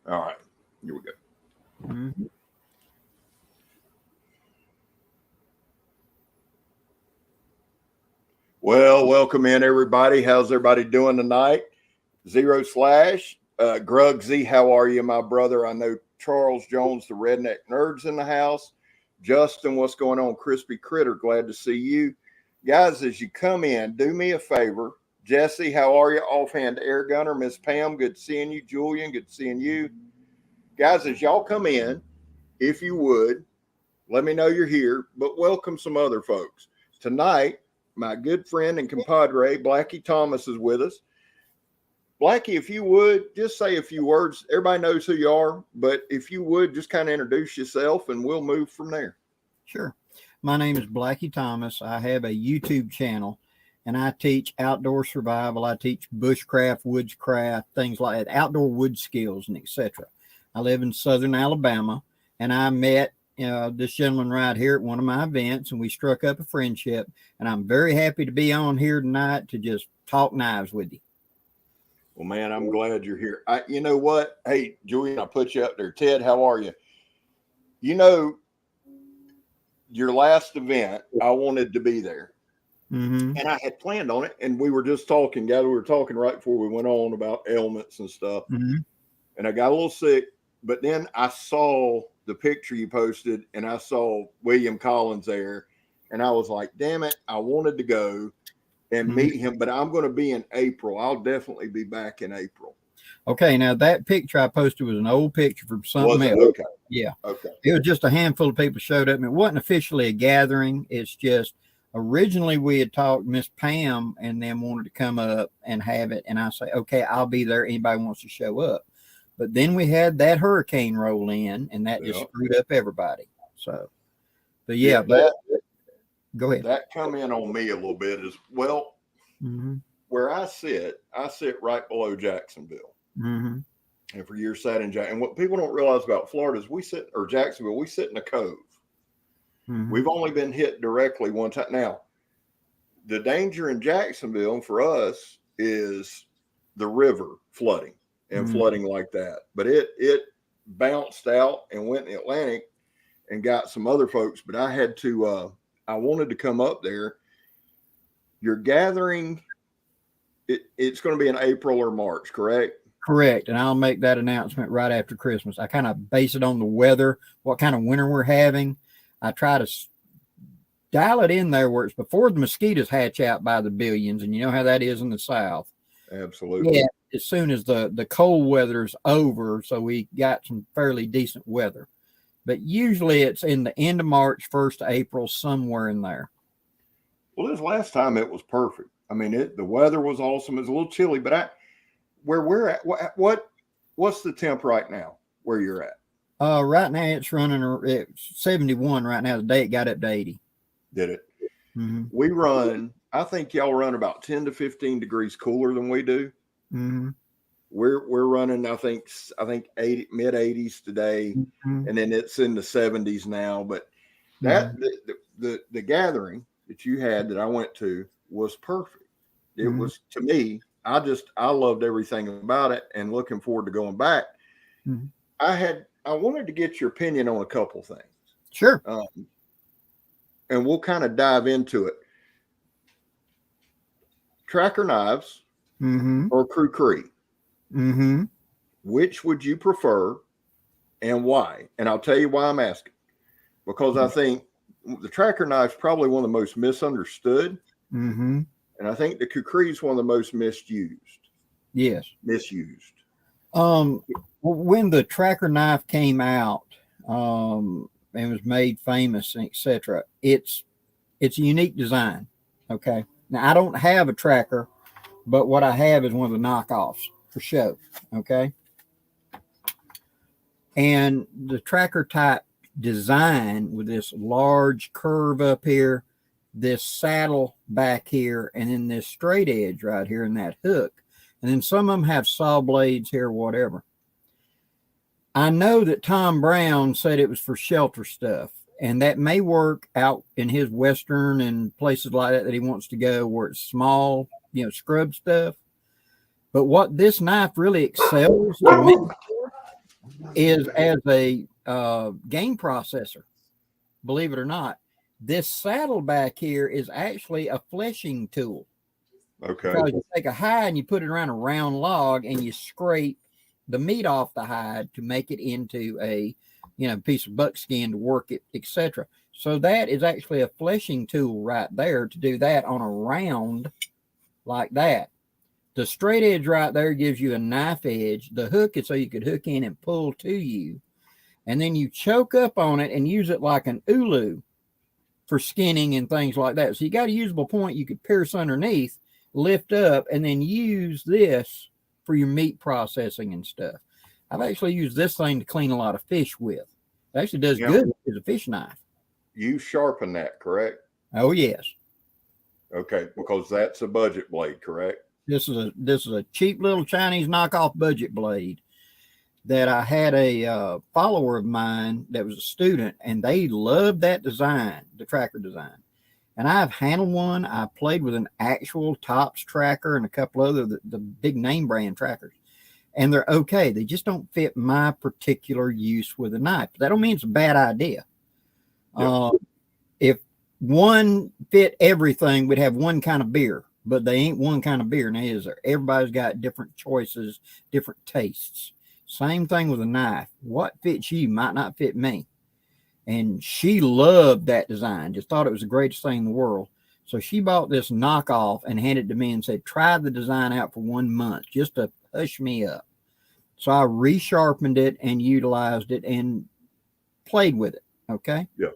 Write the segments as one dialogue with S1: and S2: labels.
S1: All right. Here we go.
S2: Mm-hmm.
S1: Well, welcome in, everybody. How's everybody doing tonight? Zero Slash. Grug Z, how are you, my brother? I know Charles Jones, the Redneck Nerd's in the house. Justin, what's going on? Crispy Critter, glad to see you. Guys, as you come in, do me a favor. Jesse, how are you? Offhand Air Gunner. Miss Pam, good seeing you. Julian, good seeing you. Guys, as y'all come in, if you would, let me know you're here, but welcome some other folks. Tonight, my good friend and compadre, Blackie Thomas, is with us. Blackie, if you would, just say a few words. Everybody knows who you are, but if you would, just kind of introduce yourself and we'll move from there.
S2: Sure. My name is Blackie Thomas. I have a YouTube channel, and I teach outdoor survival. I teach bushcraft, woodscraft, things like that, outdoor wood skills, and etc. I live in southern Alabama, and I met this gentleman right here at one of my events, and we struck up a friendship, and I'm very happy to be on here tonight to just talk knives with you.
S1: Well, man, I'm glad you're here. You know what? Hey, Julian, I put you up there. Ted, how are you? You know, your last event, I wanted to be there.
S2: Mm-hmm.
S1: And I had planned on it, and we were just talking, guys. We were talking right before we went on about ailments and stuff.
S2: Mm-hmm.
S1: And I got a little sick, but then I saw the picture you posted, and I saw William Collins there, and I was like, damn it, I wanted to go and meet him, but I'm going to be in April. I'll definitely be back in April.
S2: Okay, now that picture I posted was an old picture from something else.
S1: Okay.
S2: Yeah.
S1: Okay.
S2: It was just a handful of people showed up, and it wasn't officially a gathering. It's just originally we had talked Miss Pam and them wanted to come up and have it, and I say, okay, I'll be there. Anybody wants to show up. But then we had that hurricane roll in, and that just screwed up everybody. So, but yeah, go ahead.
S1: That come in on me a little bit as well.
S2: Mm-hmm.
S1: Where I sit right below Jacksonville.
S2: Mm-hmm.
S1: And for years sat in Jacksonville. And what people don't realize about Florida is Jacksonville, we sit in a cove.
S2: Mm-hmm.
S1: We've only been hit directly one time. Now, the danger in Jacksonville for us is the river flooding and flooding like that. But it bounced out and went in the Atlantic and got some other folks. But I had to, I wanted to come up there. Your gathering, it's going to be in April or March, correct?
S2: Correct. And I'll make that announcement right after Christmas. I kind of base it on the weather, what kind of winter we're having. I try to dial it in there where it's before the mosquitoes hatch out by the billions. And you know how that is in the South.
S1: Absolutely.
S2: Yeah. As soon as the cold weather's over, so we got some fairly decent weather. But usually it's in the end of March, 1st of April, somewhere in there.
S1: Well, this last time it was perfect. I mean, the weather was awesome. It was a little chilly, but where we're at, what's the temp right now where you're at?
S2: Right now it's running at 71 right now. Today it got up to 80.
S1: Did it?
S2: Mm-hmm.
S1: We run, I think y'all run about 10 to 15 degrees cooler than we do.
S2: Mm-hmm.
S1: We're running, I think 80, mid 80s today, and then it's in the 70s now. But that the gathering that you had that I went to was perfect. It was, to me, I loved everything about it and looking forward to going back. I wanted to get your opinion on a couple things.
S2: Sure.
S1: And we'll kind of dive into it. Tracker knives or kukris. Which would you prefer and why? And I'll tell you why I'm asking. Because I think the tracker knife is probably one of the most misunderstood. And I think the kukris is one of the most misused.
S2: Yes.
S1: Misused.
S2: When the tracker knife came out and was made famous, etc., it's a unique design. Okay. Now I don't have a tracker, but what I have is one of the knockoffs for show. Okay. And the tracker type design with this large curve up here, this saddle back here, and then this straight edge right here and that hook. And then some of them have saw blades here, whatever. I know that Tom Brown said it was for shelter stuff, and that may work out in his Western and places like that he wants to go where it's small, scrub stuff. But what this knife really excels to me, is as a game processor. Believe it or not, this saddle back here is actually a fleshing tool.
S1: Okay.
S2: Because you take a hide and you put it around a round log and you scrape the meat off the hide to make it into a piece of buckskin to work it, etc. So that is actually a fleshing tool right there to do that on a round like that. The straight edge right there gives you a knife edge. The hook is so you could hook in and pull to you. And then you choke up on it and use it like an ulu for skinning and things like that. So you got a usable point you could pierce underneath, lift up, and then use this for your meat processing and stuff. I've actually used this thing to clean a lot of fish with. It actually does good as a fish knife.
S1: You sharpen that, correct?
S2: Oh, yes.
S1: Okay, because that's a budget blade, correct?
S2: This is a cheap little Chinese knockoff budget blade that I had a follower of mine that was a student, and they loved that design, the tracker design. And I've handled one. I played with an actual Tops tracker and a couple other the big name brand trackers, and they're okay. They just don't fit my particular use with a knife. That don't mean it's a bad idea. Yep. If one fit everything, we'd have one kind of beer. But they ain't one kind of beer, now is there? Everybody's got different choices, different tastes. Same thing with a knife. What fits you might not fit me. And she loved that design, just thought it was the greatest thing in the world. So she bought this knockoff and handed it to me and said, try the design out for 1 month just to hush me up. So I resharpened it and utilized it and played with it. Okay.
S1: Yeah.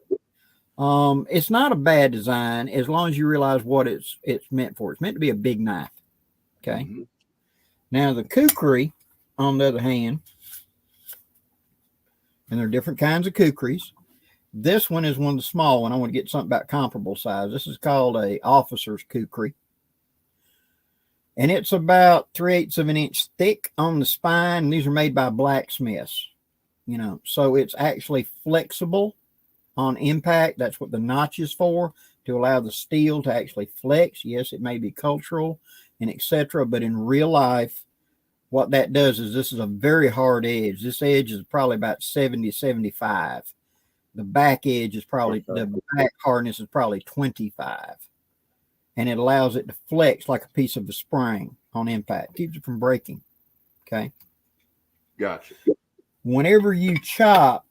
S2: It's not a bad design as long as you realize what it's meant for. It's meant to be a big knife. Okay. Mm-hmm. Now the kukri, on the other hand, and there are different kinds of kukris. This one is one of the small one. I want to get something about comparable size. This is called a officer's kukri. And it's about 3/8 of an inch thick on the spine. These are made by blacksmiths, so it's actually flexible on impact. That's what the notch is for, to allow the steel to actually flex. Yes, it may be cultural and etc. But in real life, what that does is this is a very hard edge. This edge is probably about 70, 75. The back edge is probably, the back hardness is probably 25. And it allows it to flex like a piece of a spring on impact. Keeps it from breaking. Okay.
S1: Gotcha.
S2: Whenever you chop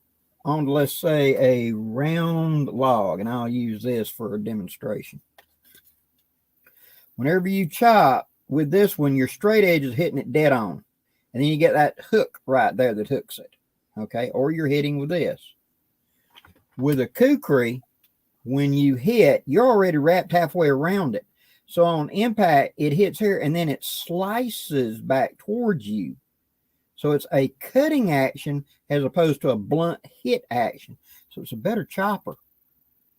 S2: on, let's say, a round log, and I'll use this for a demonstration. Whenever you chop with this one, your straight edge is hitting it dead on. And then you get that hook right there that hooks it. Okay. Or you're hitting with this. With a kukri, when you hit, you're already wrapped halfway around it. So on impact, it hits here and then it slices back towards you. So it's a cutting action as opposed to a blunt hit action. So it's a better chopper.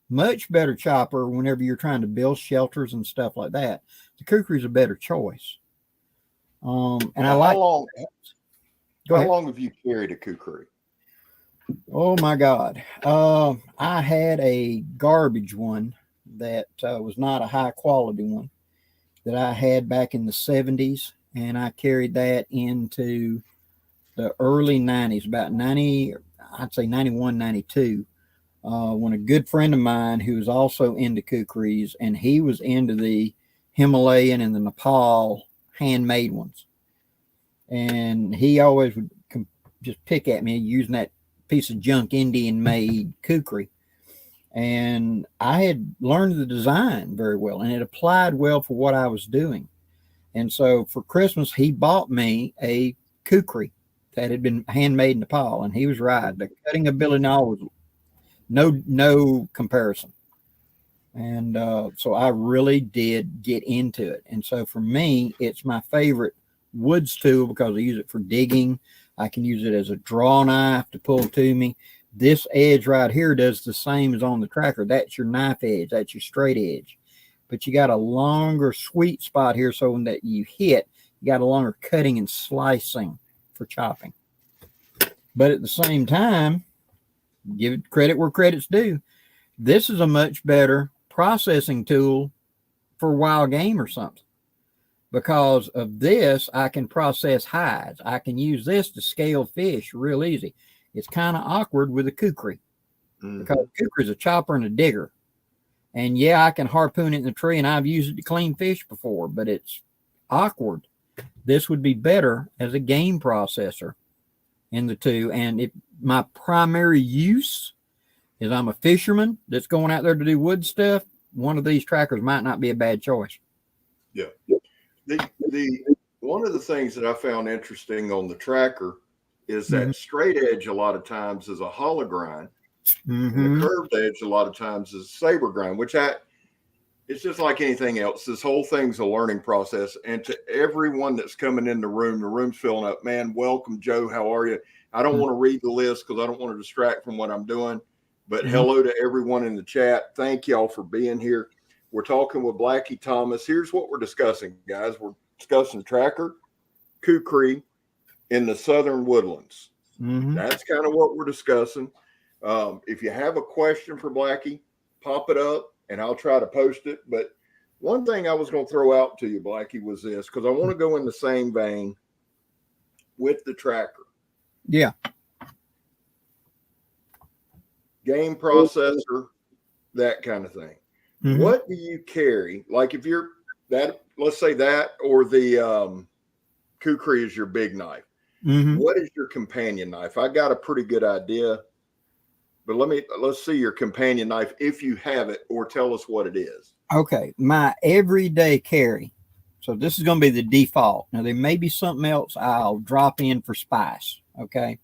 S2: Much better chopper whenever you're trying to build shelters and stuff like that. The kukri is a better choice. And
S1: now,
S2: I like.
S1: How long have you carried a kukri?
S2: Oh my God. I had a garbage one that was not a high quality one that I had back in the 70s. And I carried that into the early 90s, about 90, I'd say 91, 92, when a good friend of mine who was also into kukris, and he was into the Himalayan and the Nepal handmade ones. And he always would just pick at me using that piece of junk Indian made kukri. And I had learned the design very well, and it applied well for what I was doing. And so for Christmas, he bought me a kukri that had been handmade in Nepal, and he was right. The cutting ability was no comparison. And so I really did get into it. And so for me, it's my favorite woods tool because I use it for digging. I can use it as a draw knife to pull to me. This edge right here does the same as on the tracker. That's your knife edge. That's your straight edge. But you got a longer sweet spot here, so when that you hit, you got a longer cutting and slicing for chopping. But at the same time, give it credit where credit's due. This is a much better processing tool for wild game or something. Because of this, I can process hides. I can use this to scale fish real easy. It's kind of awkward with a kukri because kukri is a chopper and a digger. And yeah, I can harpoon it in the tree, and I've used it to clean fish before, but it's awkward. This would be better as a game processor in the two. And if my primary use is I'm a fisherman that's going out there to do wood stuff, one of these trackers might not be a bad choice.
S1: Yeah. The one of the things that I found interesting on the tracker is that straight edge a lot of times is a hollow grind, and the curved edge a lot of times is a saber grind, which it's just like anything else. This whole thing's a learning process. And to everyone that's coming in the room's filling up. Man, welcome, Joe. How are you? I don't want to read the list because I don't want to distract from what I'm doing. But hello to everyone in the chat. Thank y'all for being here. We're talking with Blackie Thomas. Here's what we're discussing, guys. We're discussing tracker, kukri in the southern woodlands. That's kind of what we're discussing. If you have a question for Blackie, pop it up and I'll try to post it. But one thing I was going to throw out to you, Blackie, was this, because I want to go in the same vein with the tracker.
S2: Yeah.
S1: Game processor, that kind of thing. What do you carry? Like if you're that, let's say that, or the kukri is your big knife. What is your companion knife? I got a pretty good idea, but let's see your companion knife if you have it, or tell us what it is. Okay,
S2: my everyday carry. So this is going to be the default. Now there may be something else I'll drop in for spice. Okay,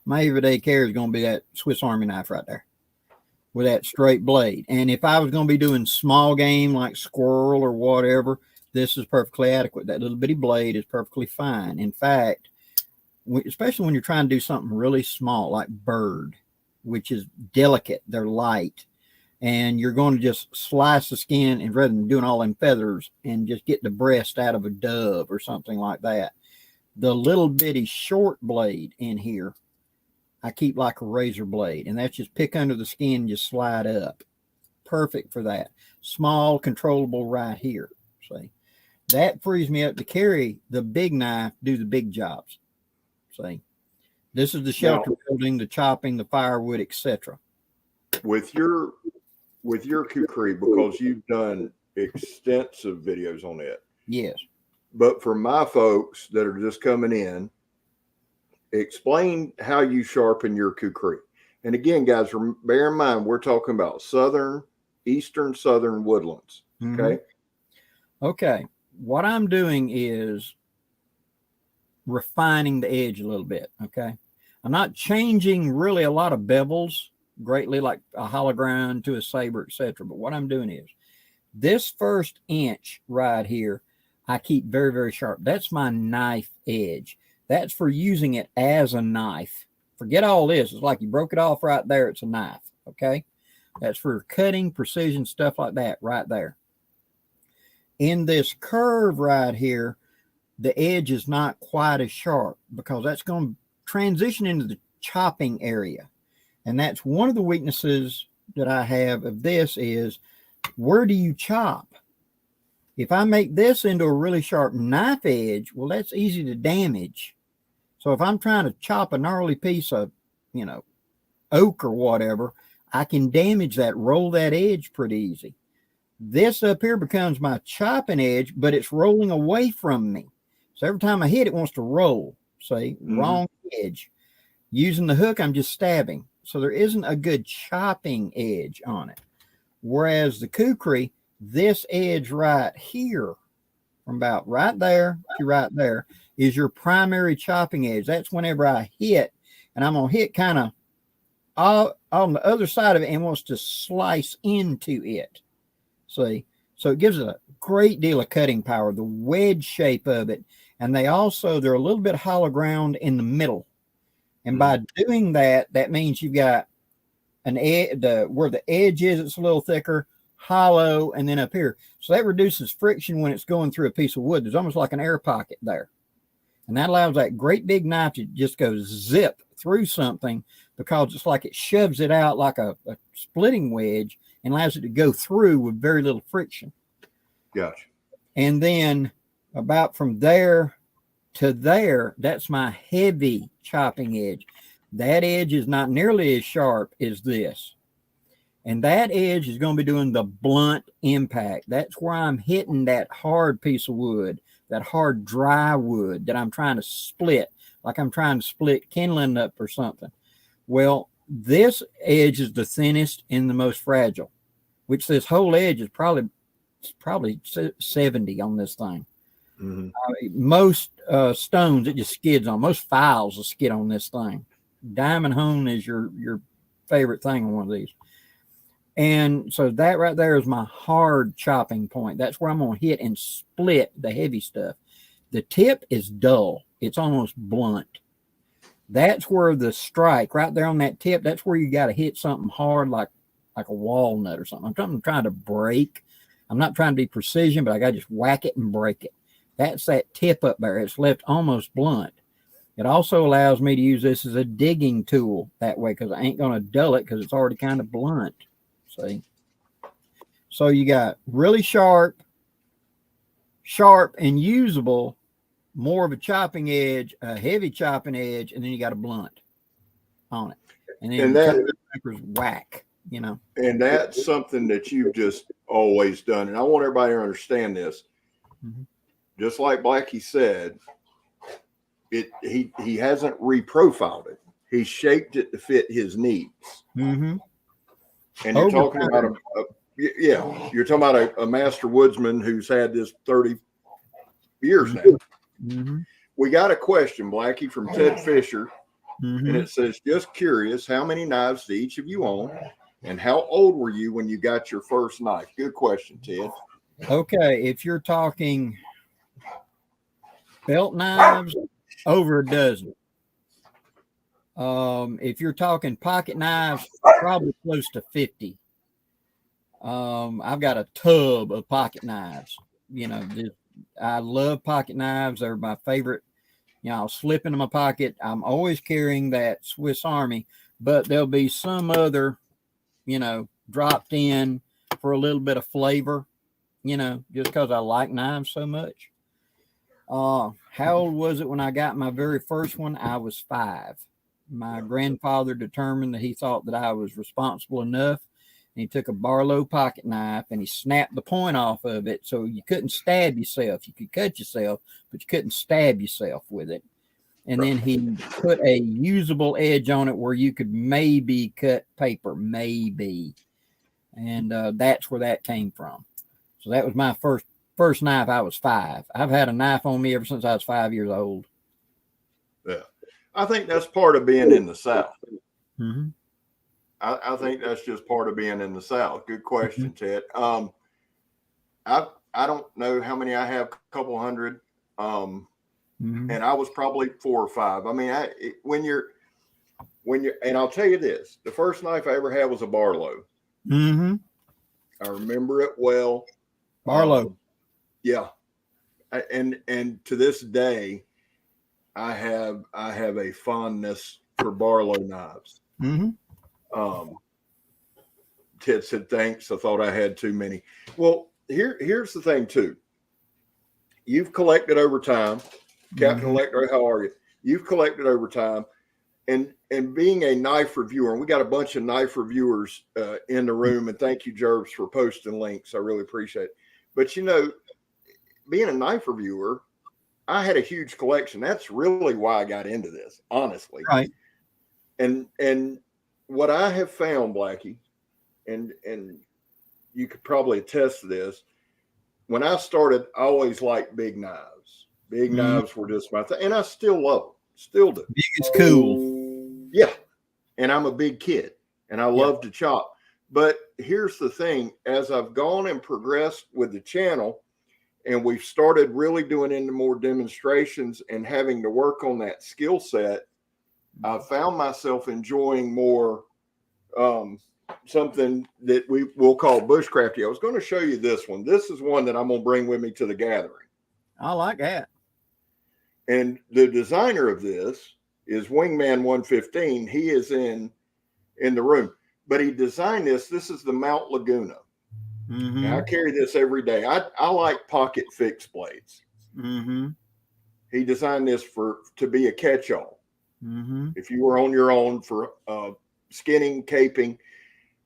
S2: my everyday carry is going to be that Swiss Army knife right there with that straight blade. And if I was going to be doing small game like squirrel or whatever, this is perfectly adequate. That little bitty blade is perfectly fine. In fact, especially when you're trying to do something really small like bird, which is delicate, they're light, and you're going to just slice the skin, and rather than doing all them feathers and just get the breast out of a dove or something like that, the little bitty short blade in here, I keep like a razor blade, and that's just pick under the skin and just slide up. Perfect for that. Small, controllable right here. See, that frees me up to carry the big knife, do the big jobs. See, this is the shelter building, the chopping, the firewood, etc.
S1: With your kukri, because you've done extensive videos on it.
S2: Yes.
S1: But for my folks that are just coming in, explain how you sharpen your kukri. And again, guys, bear in mind, we're talking about eastern southern woodlands. Okay.
S2: Okay. What I'm doing is refining the edge a little bit. Okay. I'm not changing really a lot of bevels greatly, like a hollow ground to a saber, etc. But what I'm doing is this first inch right here, I keep very, very sharp. That's my knife edge. That's for using it as a knife. Forget all this. It's like you broke it off right there. It's a knife. Okay. That's for cutting, precision, stuff like that right there. In this curve right here, the edge is not quite as sharp because that's going to transition into the chopping area. And that's one of the weaknesses that I have of this is, where do you chop? If I make this into a really sharp knife edge, well, that's easy to damage. So if I'm trying to chop a gnarly piece of, oak or whatever, I can damage that, roll that edge pretty easy. This up here becomes my chopping edge, but it's rolling away from me. So every time I hit, it wants to roll. See, wrong edge. Using the hook, I'm just stabbing. So there isn't a good chopping edge on it. Whereas the kukri, this edge right here, from about right there to right there, is your primary chopping edge. That's whenever I hit, and I'm going to hit kind of on the other side of it and wants to slice into it. See? So it gives it a great deal of cutting power, the wedge shape of it. And they're a little bit hollow ground in the middle. And by doing that, that means you've got an edge, where the edge is, it's a little thicker, hollow, and then up here. So that reduces friction when it's going through a piece of wood. There's almost like an air pocket there. And that allows that great big knife to just go zip through something, because it's like it shoves it out like a splitting wedge and allows it to go through with very little friction.
S1: Gotcha.
S2: And then about from there to there, that's my heavy chopping edge. That edge is not nearly as sharp as this. And that edge is going to be doing the blunt impact. That's where I'm hitting that hard piece of wood, that hard dry wood that I'm trying to split, like I'm trying to split kindling up or something. Well, this edge is the thinnest and the most fragile, which this whole edge is probably 70 on this thing.
S1: Mm-hmm.
S2: Most stones, it just skids on. Most files will skid on this thing. Diamond hone is your favorite thing on one of these. And so that right there is my hard chopping point. That's where I'm going to hit and split the heavy stuff. The tip is dull. It's almost blunt. That's where the strike right there on that tip, that's where you got to hit something hard like a walnut or something. I'm trying to break. I'm not trying to be precision, but I got to just whack it and break it. That's that tip up there. It's left almost blunt. It also allows me to use this as a digging tool that way because I ain't going to dull it because it's already kind of blunt. See? So you got really sharp and usable, more of a chopping edge, a heavy chopping edge, and then you got a blunt on it. And then the whack, you know.
S1: And that's something that you've just always done. And I want everybody to understand this. Mm-hmm. Just like Blackie said, he hasn't reprofiled it. He shaped it to fit his needs.
S2: Mm-hmm.
S1: And you're talking about you're talking about a master woodsman who's had this 30 years now.
S2: Mm-hmm.
S1: We got a question, Blackie, from Ted Fisher,
S2: mm-hmm.
S1: and it says, just curious, how many knives do each of you own, and how old were you when you got your first knife? Good question, Ted.
S2: Okay, if you're talking belt knives, over a dozen. If you're talking pocket knives, probably close to 50. I've got a tub of pocket knives. You know, I love pocket knives. They're my favorite. You know, I'll slip into my pocket. I'm always carrying that Swiss Army, but there'll be some other, you know, dropped in for a little bit of flavor, you know, just because I like knives so much. How old was it when I got my very first one? I was 5. My grandfather determined that he thought that I was responsible enough. And he took a Barlow pocket knife and he snapped the point off of it so you couldn't stab yourself. You could cut yourself, but you couldn't stab yourself with it. And then he put a usable edge on it where you could maybe cut paper, maybe. And that's where that came from. So that was my first knife. I was 5. I've had a knife on me ever since I was 5 years old.
S1: Yeah. I think that's part of being in the South.
S2: Mm-hmm.
S1: I think that's just part of being in the South. Good question, Ted. I don't know how many I have, a couple hundred. And I was probably 4 or 5. I mean, when you're, and I'll tell you this, the first knife I ever had was a Barlow.
S2: Mm-hmm.
S1: I remember it well.
S2: Barlow.
S1: Yeah. And to this day, I have a fondness for Barlow knives.
S2: Mm-hmm.
S1: Ted said, thanks. I thought I had too many. Well, here's the thing too. You've collected over time. Captain Electro, how are you? You've collected over time. And being a knife reviewer, and we got a bunch of knife reviewers in the room, and thank you, Jervis, for posting links. I really appreciate it. But, you know, being a knife reviewer, I had a huge collection. That's really why I got into this, honestly.
S2: Right.
S1: And what I have found, Blackie, and you could probably attest to this, when I started, I always liked big knives. Big knives were just my thing, and I still love them. Still do.
S2: Big is cool.
S1: Yeah. And I'm a big kid, and I love to chop. But here's the thing. As I've gone and progressed with the channel, and we've started really doing into more demonstrations and having to work on that skill set, I found myself enjoying more something that we'll call bushcrafty. I was going to show you this one. This is one that I'm going to bring with me to the gathering.
S2: I like that.
S1: And the designer of this is Wingman 115. He is in the room, but he designed this. This is the Mount Laguna. Now I carry this every day. I like pocket fixed blades. He designed this to be a catch-all. If you were on your own for skinning, caping,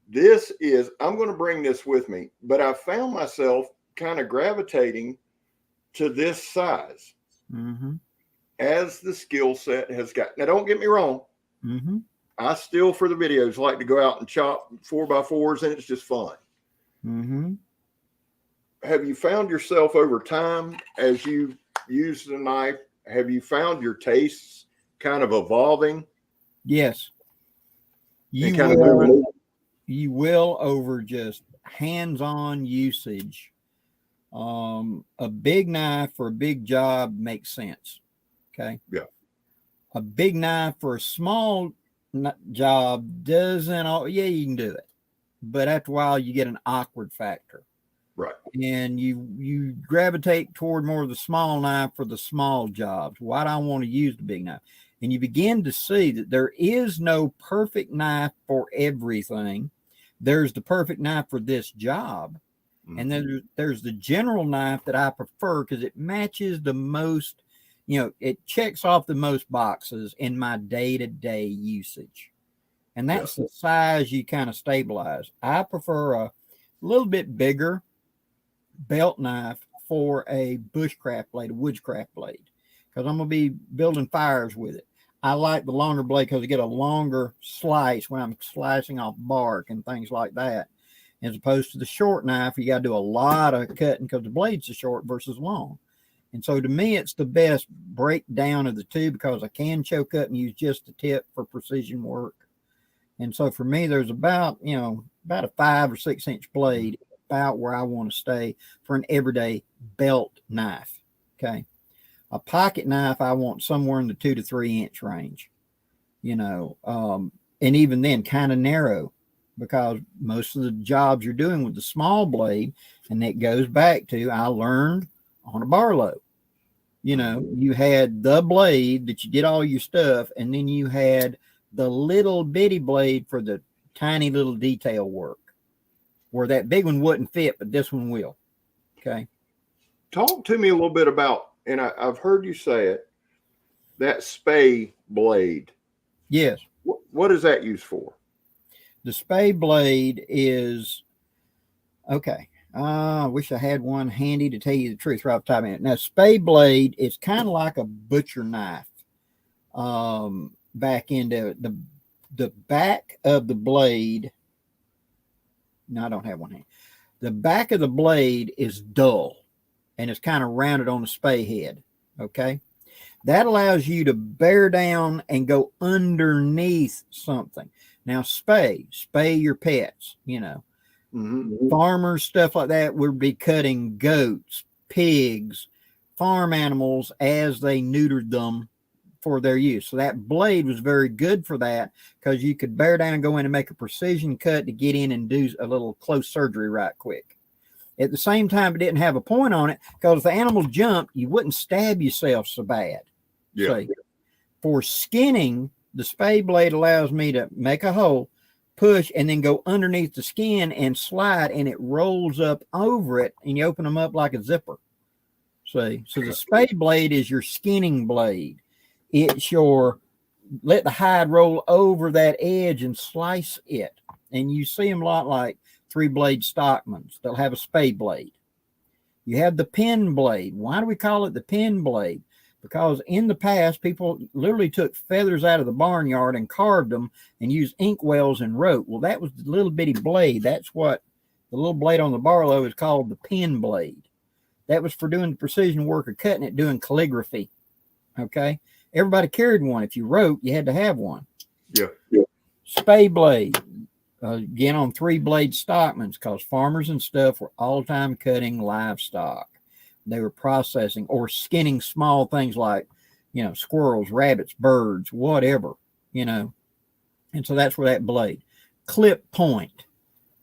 S1: this is, I'm going to bring this with me, but I found myself kind of gravitating to this size as the skill set has got. Now, don't get me wrong. I still, for the videos, like to go out and chop 4x4s, and it's just fun. Have you found yourself over time as you use the knife? Have you found your tastes kind of evolving?
S2: Yes. You will over just hands-on usage. A big knife for a big job makes sense. Okay.
S1: Yeah.
S2: A big knife for a small job doesn't. Yeah, you can do it, but after a while you get an awkward factor.
S1: Right.
S2: And you gravitate toward more of the small knife for the small jobs. Why do I want to use the big knife? And you begin to see that there is no perfect knife for everything. There's the perfect knife for this job. And then there's the general knife that I prefer because it matches the most, it checks off the most boxes in my day-to-day usage. And that's the size you kind of stabilize. I prefer a little bit bigger belt knife for a bushcraft blade, a woodscraft blade, because I'm going to be building fires with it. I like the longer blade because I get a longer slice when I'm slicing off bark and things like that, as opposed to the short knife. You got to do a lot of cutting because the blade's short versus long. And so to me, it's the best breakdown of the two because I can choke up and use just the tip for precision work. And so for me, there's about a 5 or 6 inch blade about where I want to stay for an everyday belt knife. Okay. A pocket knife, I want somewhere in the 2 to 3 inch range, and even then kind of narrow because most of the jobs you're doing with the small blade, and that goes back to, I learned on a Barlow, you had the blade that you did all your stuff. And then you had the little bitty blade for the tiny little detail work, where that big one wouldn't fit, but this one will. Okay.
S1: Talk to me a little bit about, and I've heard you say it, that spay blade.
S2: Yes.
S1: What is that used for?
S2: The spay blade is, okay. I wish I had one handy to tell you the truth right off the top of it. Now, spay blade is kind of like a butcher knife. Back into the back of the blade. No, I don't have one hand. The back of the blade is dull and it's kind of rounded on the spay head. Okay. That allows you to bear down and go underneath something. Now, spay your pets, farmers, stuff like that would be cutting goats, pigs, farm animals as they neutered them for their use. So that blade was very good for that because you could bear down and go in and make a precision cut to get in and do a little close surgery right quick. At the same time, it didn't have a point on it because if the animal jumped, you wouldn't stab yourself so bad.
S1: Yeah.
S2: So for skinning, the spay blade allows me to make a hole, push, and then go underneath the skin and slide, and it rolls up over it, and you open them up like a zipper. See? So the spay blade is your skinning blade. It's your let the hide roll over that edge and slice it. And you see them a lot like 3-blade stockmans. They'll have a spay blade. You have the pin blade. Why do we call it the pin blade? Because in the past, people literally took feathers out of the barnyard and carved them and used inkwells and wrote. Well, that was the little bitty blade. That's what the little blade on the Barlow is called, the pin blade. That was for doing the precision work of cutting it, doing calligraphy. Okay. Everybody carried one. If you wrote, you had to have one.
S1: Yeah.
S2: Spay blade. Again, on 3-blade stockmans, because farmers and stuff were all the time cutting livestock. They were processing or skinning small things like, squirrels, rabbits, birds, whatever, And so that's where that blade. Clip point,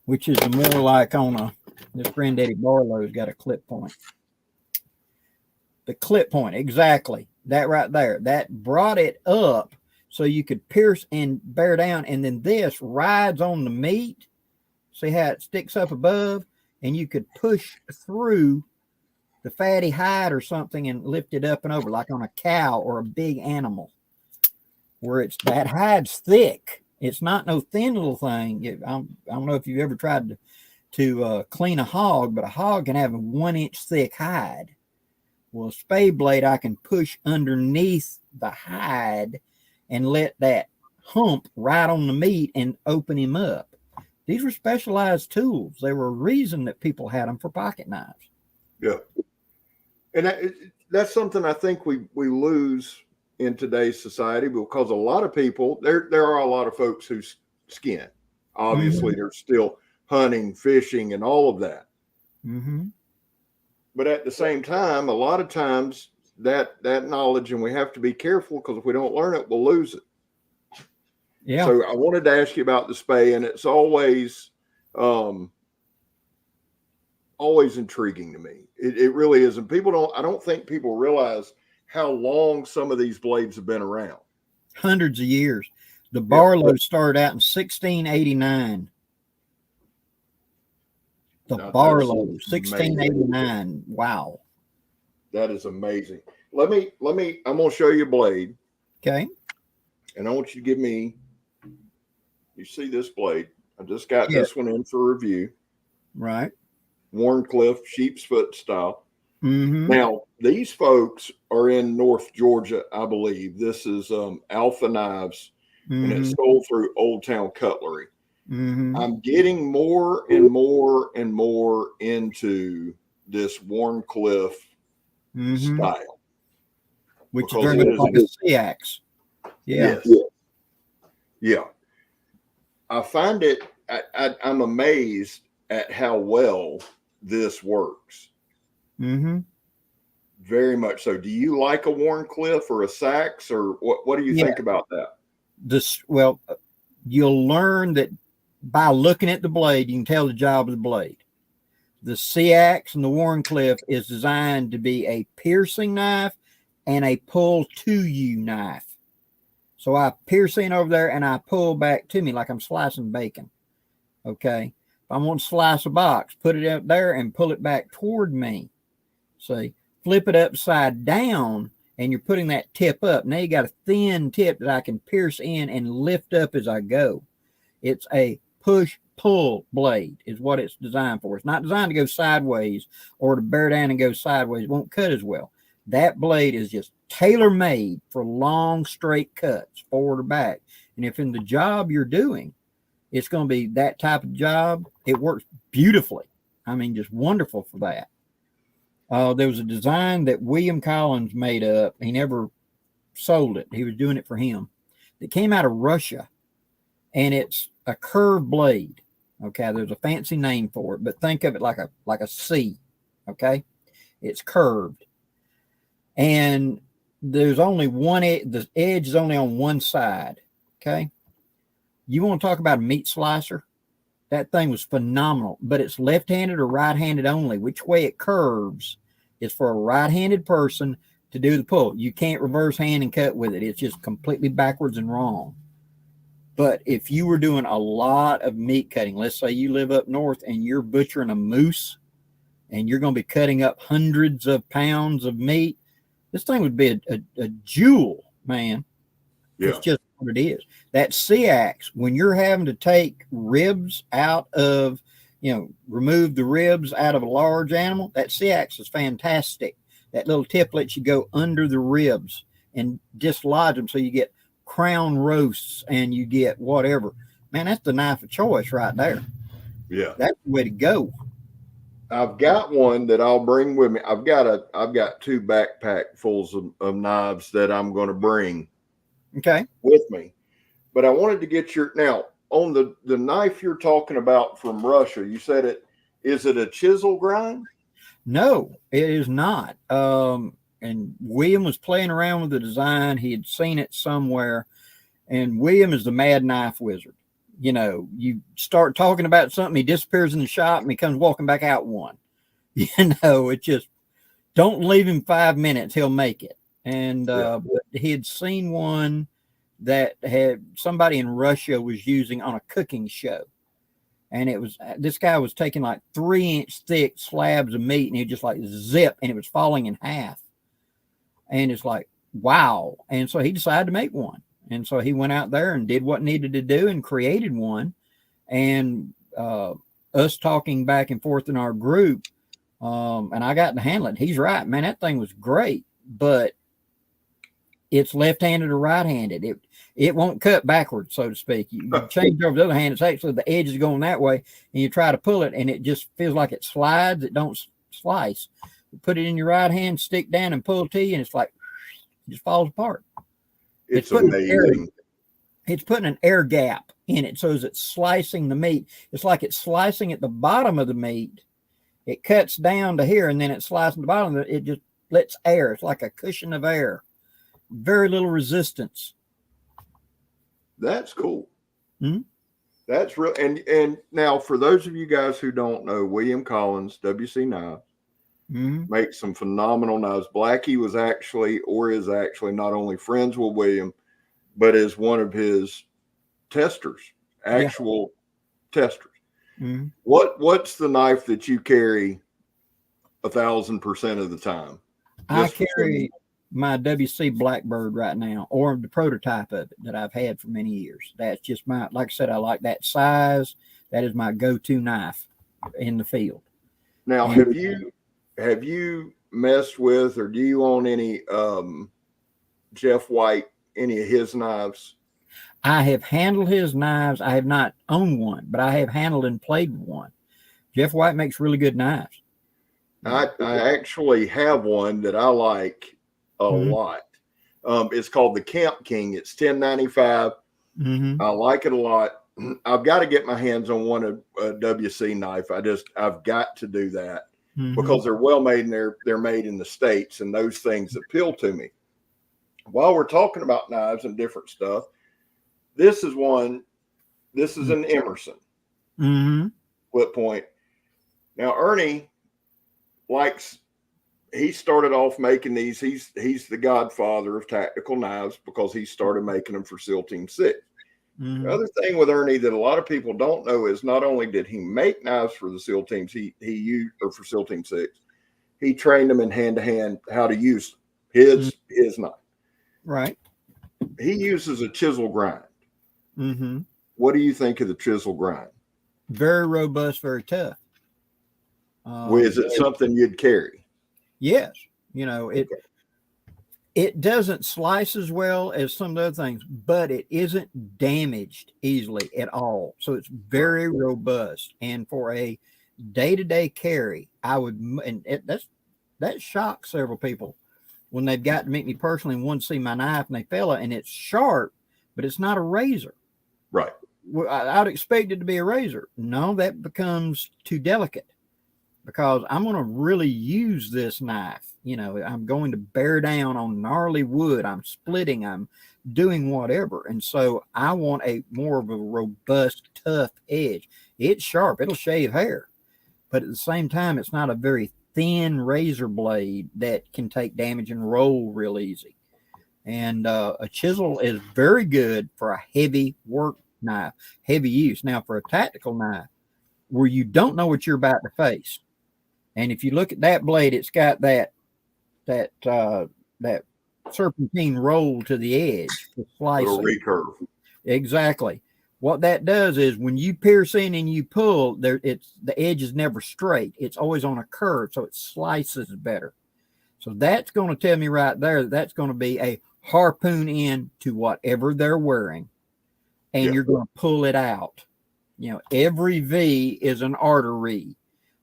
S2: which is more like on this Granddaddy Barlow's got a clip point. The clip point, exactly. That right there. That brought it up so you could pierce and bear down. And then this rides on the meat. See how it sticks up above? and you could push through the fatty hide or something and lift it up and over, like on a cow or a big animal, where it's that hide's thick. It's not no thin little thing. I don't know if you've ever tried to clean a hog, but a hog can have a 1 inch thick hide. Well, a spade blade, I can push underneath the hide and let that hump right on the meat and open him up. These were specialized tools. They were a reason that people had them for pocket knives.
S1: Yeah. And that's something I think we lose in today's society, because a lot of people, there are a lot of folks who skin. Obviously, they're still hunting, fishing, and all of that.
S2: Mm-hmm.
S1: But at the same time, a lot of times that knowledge, and we have to be careful, because if we don't learn it, we'll lose it.
S2: Yeah.
S1: So I wanted to ask you about the spay, and it's always intriguing to me. It really is. And I don't think people realize how long some of these blades have been around.
S2: Hundreds of years. The Barlow started out in 1689. The Barlow, 1689. Wow.
S1: That is amazing. I'm going to show you a blade.
S2: Okay.
S1: And I want you to give me, you see this blade? I just got this one in for review.
S2: Right.
S1: Warncliffe sheep's foot style.
S2: Mm-hmm.
S1: Now, these folks are in North Georgia, I believe. This is Alpha Knives, and it's sold through Old Town Cutlery.
S2: Mm-hmm.
S1: I'm getting more and more and more into this Warncliffe style.
S2: Which is very much like a C-axe. Yeah.
S1: Yes. Yeah. I find it, I'm amazed at how well this works.
S2: Mm-hmm.
S1: Very much so. Do you like a Warncliffe or a Sachs, or what do you think about that?
S2: You'll learn that by looking at the blade, you can tell the job of the blade. The C-axe and the Warncliffe is designed to be a piercing knife and a pull to you knife. So I pierce in over there and I pull back to me like I'm slicing bacon. Okay. If I want to slice a box, put it up there and pull it back toward me. See, flip it upside down and you're putting that tip up. Now you got a thin tip that I can pierce in and lift up as I go. It's a push-pull blade is what it's designed for. It's not designed to go sideways or to bear down and go sideways. It won't cut as well. That blade is just tailor-made for long, straight cuts, forward or back. And if in the job you're doing, it's going to be that type of job, it works beautifully. I mean, just wonderful for that. There was a design that William Collins made up. He never sold it. He was doing it for him. It came out of Russia, and it's a curved blade. Okay, there's a fancy name for it, but think of it like a C. Okay, it's curved, and there's only one. The edge is only on one side. Okay, you want to talk about a meat slicer? That thing was phenomenal, but it's left-handed or right-handed only. Which way it curves is for a right-handed person to do the pull. You can't reverse hand and cut with it. It's just completely backwards and wrong. But if you were doing a lot of meat cutting, let's say you live up north and you're butchering a moose and you're going to be cutting up hundreds of pounds of meat, this thing would be a jewel, man. Yeah. It's just what it is. That C-axe, when you're having to take ribs out of, remove the ribs out of a large animal, that C-axe is fantastic. That little tip lets you go under the ribs and dislodge them so you get crown roasts and you get whatever. Man, that's the knife of choice right there.
S1: Yeah.
S2: That's the way to go.
S1: I've got one that I'll bring with me. I've got 2 backpack fulls of knives that I'm going to bring with me. But I wanted to get now on the knife you're talking about from Russia. You said is it a chisel grind?
S2: No, it is not. And William was playing around with the design. He had seen it somewhere. And William is the mad knife wizard. You start talking about something, he disappears in the shop and he comes walking back out one. It just, don't leave him 5 minutes. He'll make it. And but he had seen one that had somebody in Russia was using on a cooking show. And this guy was taking like 3-inch thick slabs of meat, and it just like zip, and it was falling in half. And it's like, wow. And so he decided to make one. And so he went out there and did what needed to do and created one. And us talking back and forth in our group, and I got to handle it. He's right, man. That thing was great, but it's left-handed or right-handed. It won't cut backwards, so to speak. You change over the other hand, it's actually the edge is going that way, and you try to pull it, and it just feels like it slides. It don't slice. You put it in your right hand, stick down, and pull T, and it's like it just falls apart.
S1: It's amazing.
S2: It's putting an air gap in it, so as it's slicing the meat, it's like it's slicing at the bottom of the meat. It cuts down to here, and then it slices at the bottom. It just lets air. It's like a cushion of air. Very little resistance.
S1: That's cool.
S2: Mm-hmm.
S1: That's real. And now, for those of you guys who don't know, William Collins, WC Knives, makes some phenomenal knives. Blackie was actually, or is actually, not only friends with William, but is one of his testers, actual testers.
S2: Mm-hmm.
S1: What's the knife that you carry 1,000% of the time?
S2: I carry my WC Blackbird right now, or the prototype of it that I've had for many years. That's just my, like I said, I like that size. That is my go-to knife in the field.
S1: Now, have you messed with, or do you own any Jeff White, any of his knives?
S2: I have handled his knives. I have not owned one, but I have handled and played with one. Jeff White makes really good knives.
S1: I actually have one that I like a lot. It's called the Camp King. It's $10.95. I like it a lot. I've got to get my hands on one of WC knife. I've got to do that because they're well made, and they're made in the States, and those things appeal to me. While we're talking about knives and different stuff, this is an Emerson flip point. Now, Ernie he started off making these. He's the godfather of tactical knives because he started making them for SEAL Team 6. The other thing with Ernie that a lot of people don't know is not only did he make knives for the SEAL teams he used, or for SEAL Team 6, he trained them in hand-to-hand how to use his knife.
S2: Right.
S1: He uses a chisel grind. What do you think of the chisel grind?
S2: Very robust, very tough.
S1: Is it something you'd carry?
S2: Yes. You know, it doesn't slice as well as some of the other things, but it isn't damaged easily at all. So it's very robust. And for a day-to-day carry, I would, and that shocked several people when they've got to meet me personally and want to see my knife, and they fell it, and it's sharp, but it's not a razor.
S1: Right.
S2: I'd expect it to be a razor. No, that becomes too delicate because I'm going to really use this knife. You know, I'm going to bear down on gnarly wood. I'm splitting. I'm doing whatever. And so I want a more of a robust, tough edge. It's sharp. It'll shave hair. But at the same time, it's not a very thin razor blade that can take damage and roll real easy. And a chisel is very good for a heavy work knife, heavy use. Now, for a tactical knife where you don't know what you're about to face, and if you look at that blade, it's got that serpentine roll to the edge for slicing.
S1: Little recurve.
S2: Exactly. What that does is when you pierce in and you pull, the edge is never straight. It's always on a curve, so it slices better. So that's going to tell me right there that's going to be a harpoon in to whatever they're wearing, and you're going to pull it out. You know, every V is an artery.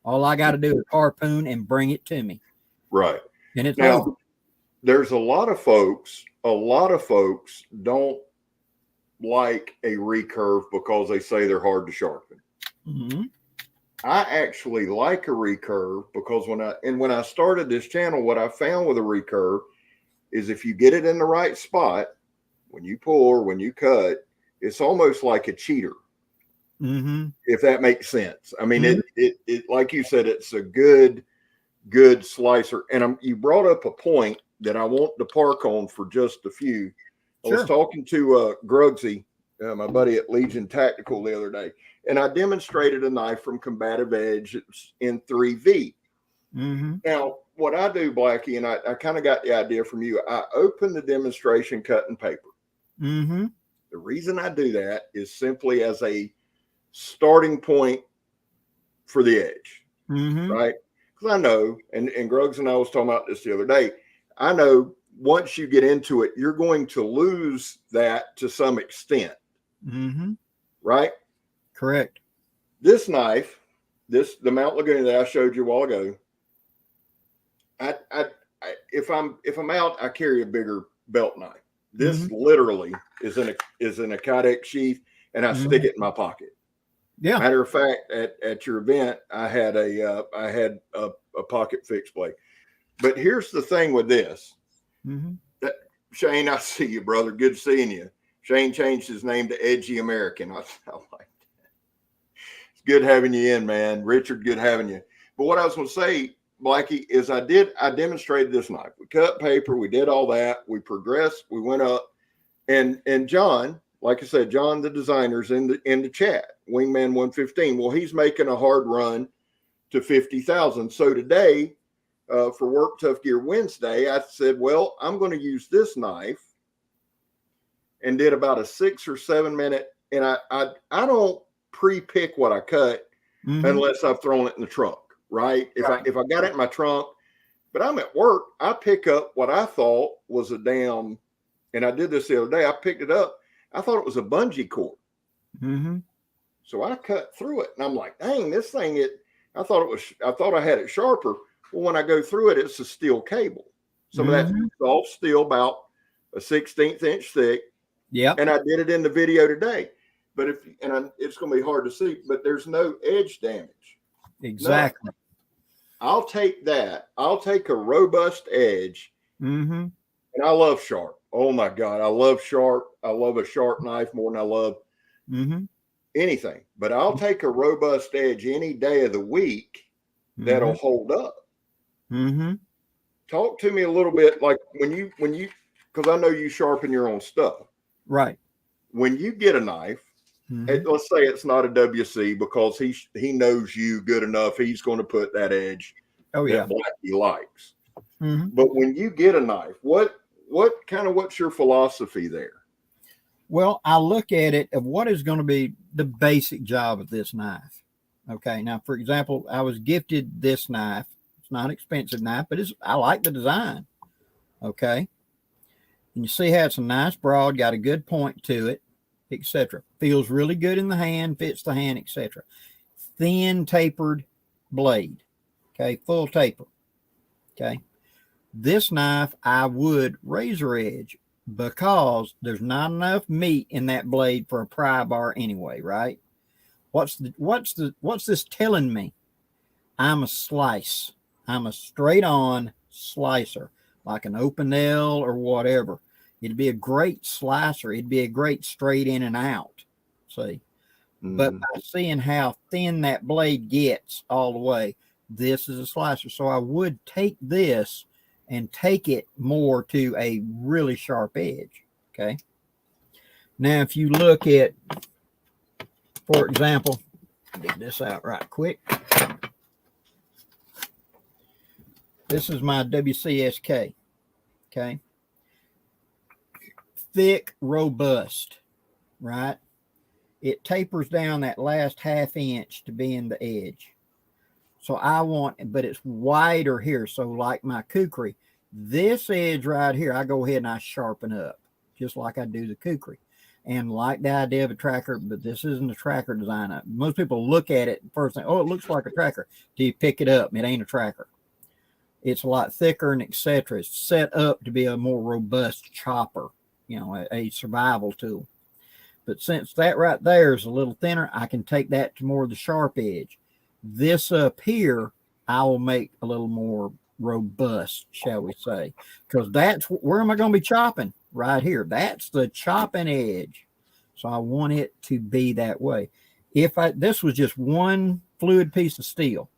S2: All I got to do is harpoon and bring it to me.
S1: Right.
S2: And it's
S1: now,
S2: over.
S1: There's a lot of folks don't like a recurve because they say they're hard to sharpen. I actually like a recurve because when I started this channel, what I found with a recurve is if you get it in the right spot, when you pull or when you cut, it's almost like a cheater. If that makes sense. I mean, it like you said, it's a good slicer. And you brought up a point that I want to park on for just a few. I was talking to Grugsy my buddy at Legion Tactical the other day, and I demonstrated a knife from Combative Edge. It's in 3V.
S2: Mm-hmm.
S1: Now, what I do, Blackie, and I kind of got the idea from you, I open the demonstration cutting paper.
S2: Mm-hmm.
S1: The reason I do that is simply as a starting point for the edge, right? Because I know, and Gruggs and I was talking about this the other day, I know once you get into it, you're going to lose that to some extent, right?
S2: Correct.
S1: This knife, the Mount Laguna that I showed you a while ago, if I'm out, I carry a bigger belt knife. This literally is in a Kydex sheath, and I stick it in my pocket.
S2: Yeah.
S1: Matter of fact, at your event, I had a pocket fixed blade. But here's the thing with this. Shane, I see you, brother. Good seeing you. Shane changed his name to Edgy American. I like that. It's good having you in, man. Richard, good having you. But what I was going to say, Blackie, is I demonstrated this knife. We cut paper, we did all that, we progressed, we went up, and John, like I said, John, the designer's in the chat, Wingman 115. Well, he's making a hard run to 50,000. So today, for Work Tough Gear Wednesday, I said, well, I'm going to use this knife, and did about a 6 or 7 minute. And I don't pre-pick what I cut unless I've thrown it in the trunk. Right. If I got it in my trunk, but I'm at work, I pick up what I thought was a damn, and I did this the other day. I picked it up. I thought it was a bungee cord. So I cut through it, and I'm like, dang, this thing, I thought I had it sharper. Well, when I go through it, it's a steel cable. Some of that soft steel, about a 1/16 inch thick.
S2: Yeah.
S1: And I did it in the video today. But it's going to be hard to see, but there's no edge damage.
S2: Exactly.
S1: No. I'll take that. I'll take a robust edge. And I love sharp. Oh my God. I love sharp. I love a sharp knife more than I love anything. But I'll take a robust edge any day of the week that'll hold up. Talk to me a little bit, like when you, because I know you sharpen your own stuff.
S2: Right. When
S1: you get a knife, let's say it's not a WC, because he knows you good enough. He's going to put that edge that Blackie likes. But when you get a knife, what's your philosophy there?
S2: Well, I look at it of what is going to be the basic job of this knife. Okay. Now, for example, I was gifted this knife. It's not an expensive knife, but I like the design. Okay. And you see how it's a nice broad, got a good point to it, etc. Feels really good in the hand, fits the hand, etc. Thin tapered blade. Okay, full taper. Okay. This knife I would razor edge, because there's not enough meat in that blade for a pry bar anyway, right? What's this telling me? I'm a slice. I'm a straight on slicer, like an open L or whatever. It'd be a great slicer. It'd be a great straight in and out. See, but by seeing how thin that blade gets all the way, this is a slicer. So I would take this and take it more to a really sharp edge. Okay. Now, if you look at, for example, dig this out right quick. This is my WCSK. Okay. Thick, robust, right? It tapers down that last ½ inch to be in the edge. So but it's wider here. So like my kukri, this edge right here, I go ahead and I sharpen up, just like I do the kukri. And like the idea of a tracker, but this isn't a tracker design. Most people look at it first think, oh, it looks like a tracker. Do you pick it up? It ain't a tracker. It's a lot thicker and etc. It's set up to be a more robust chopper, a survival tool. But since that right there is a little thinner, I can take that to more of the sharp edge. This up here, I will make a little more robust, shall we say, because where am I going to be chopping? Right here. That's the chopping edge. So I want it to be that way. This was just one fluid piece of steel,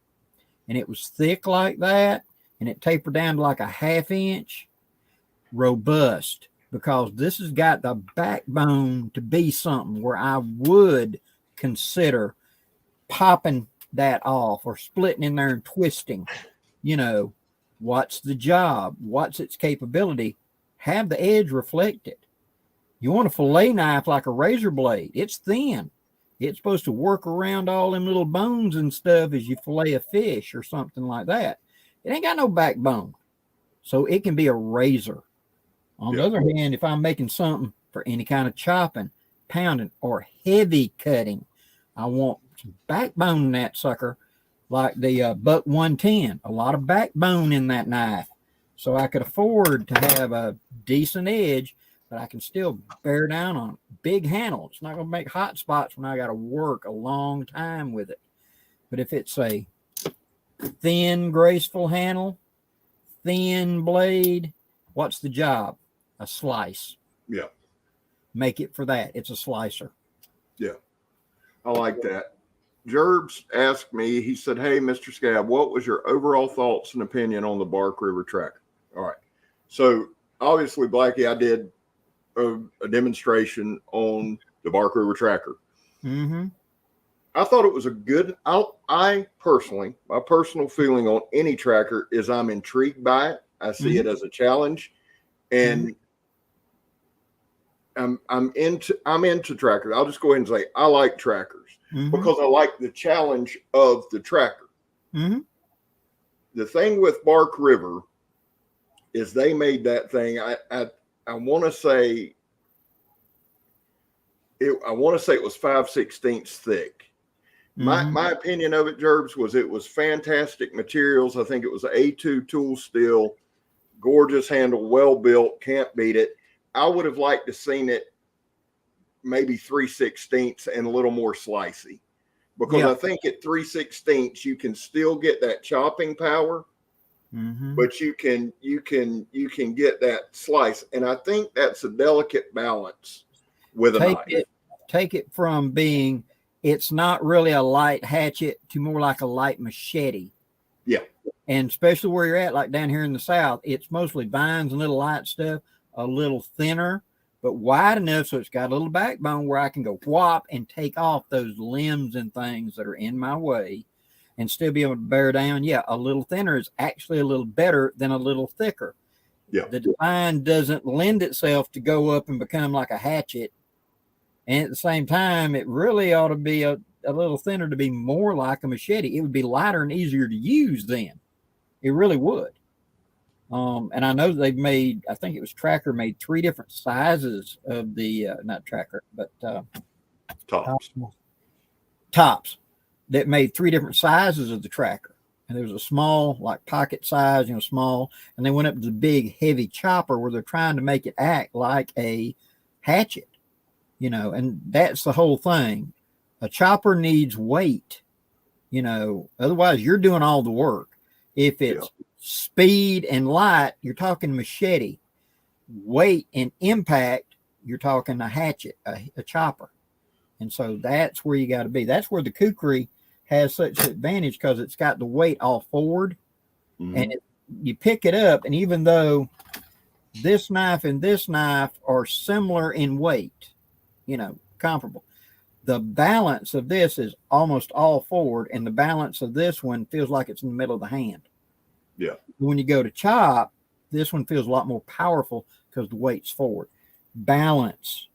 S2: and it was thick like that, and it tapered down to like a ½ inch, robust. because this has got the backbone to be something where I would consider popping that off or splitting in there and twisting. You know, what's the job? What's its capability? Have the edge reflected. You want a fillet knife like a razor blade. It's thin. It's supposed to work around all them little bones and stuff as you fillet a fish or something like that. It ain't got no backbone. So it can be a razor. On the other hand, if I'm making something for any kind of chopping, pounding, or heavy cutting, I want some backbone in that sucker, like the Buck 110. A lot of backbone in that knife. So I could afford to have a decent edge, but I can still bear down on it. Big handle. It's not going to make hot spots when I got to work a long time with it. But if it's a thin, graceful handle, thin blade, what's the job? A slice.
S1: Yeah.
S2: Make it for that. It's a slicer.
S1: Yeah. I like that. Gerbs asked me, he said, hey, Mr. Scab, what was your overall thoughts and opinion on the Bark River Tracker? All right. So obviously, Blackie, I did a demonstration on the Bark River Tracker.
S2: Mm-hmm.
S1: I thought it was a good, I personally, my personal feeling on any tracker is I'm intrigued by it. I see it as a challenge, and I'm into trackers. I'll just go ahead and say I like trackers because I like the challenge of the tracker. The thing with Bark River is they made that thing. I want to say it. I want to say it was 5/16 thick. My opinion of it, Gerbs, was it was fantastic materials. I think it was an A2 tool steel, gorgeous handle, well built, can't beat it. I would have liked to seen it maybe 3/16 and a little more slicey, because I think at 3/16 you can still get that chopping power, but you can get that slice, and I think that's a delicate balance with a knife.
S2: Take it from being, it's not really a light hatchet to more like a light machete.
S1: Yeah.
S2: And especially where you're at, like down here in the South, it's mostly vines and little light stuff, a little thinner, but wide enough so it's got a little backbone where I can go whop and take off those limbs and things that are in my way and still be able to bear down. Yeah, a little thinner is actually a little better than a little thicker.
S1: Yeah.
S2: The design doesn't lend itself to go up and become like a hatchet. And at the same time, it really ought to be a little thinner to be more like a machete. It would be lighter and easier to use then. It really would. And I know they've made, I think it was Tracker made 3 different sizes of the, not Tracker, but Tops that made 3 different sizes of the Tracker. And there was a small, like pocket size, small. And they went up to the big, heavy chopper where they're trying to make it act like a hatchet, and that's the whole thing. A chopper needs weight, otherwise you're doing all the work. If it's speed and light, you're talking machete. Weight and impact, you're talking a hatchet, a chopper. And so that's where you got to be. That's where the kukri has such an advantage, because it's got the weight all forward. And you pick it up, and even though this knife and this knife are similar in weight, comparable, the balance of this is almost all forward, and the balance of this one feels like it's in the middle of the hand.
S1: Yeah.
S2: When you go to chop, this one feels a lot more powerful because the weight's forward. Balance.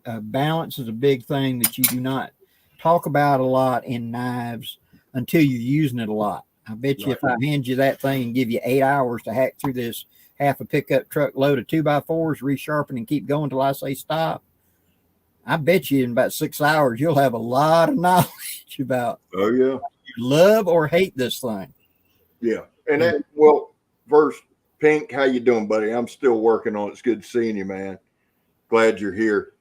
S2: Balance is a big thing that you do not talk about a lot in knives until you're using it a lot. I bet you if I hand you that thing and give you 8 hours to hack through this half a pickup truck load of 2x4s, resharpen and keep going till I say stop, I bet you in about 6 hours you'll have a lot of knowledge about you love or hate this thing. Yeah.
S1: And that, first, Pink, how you doing, buddy? I'm still working on it. It's good seeing you, man. Glad you're here.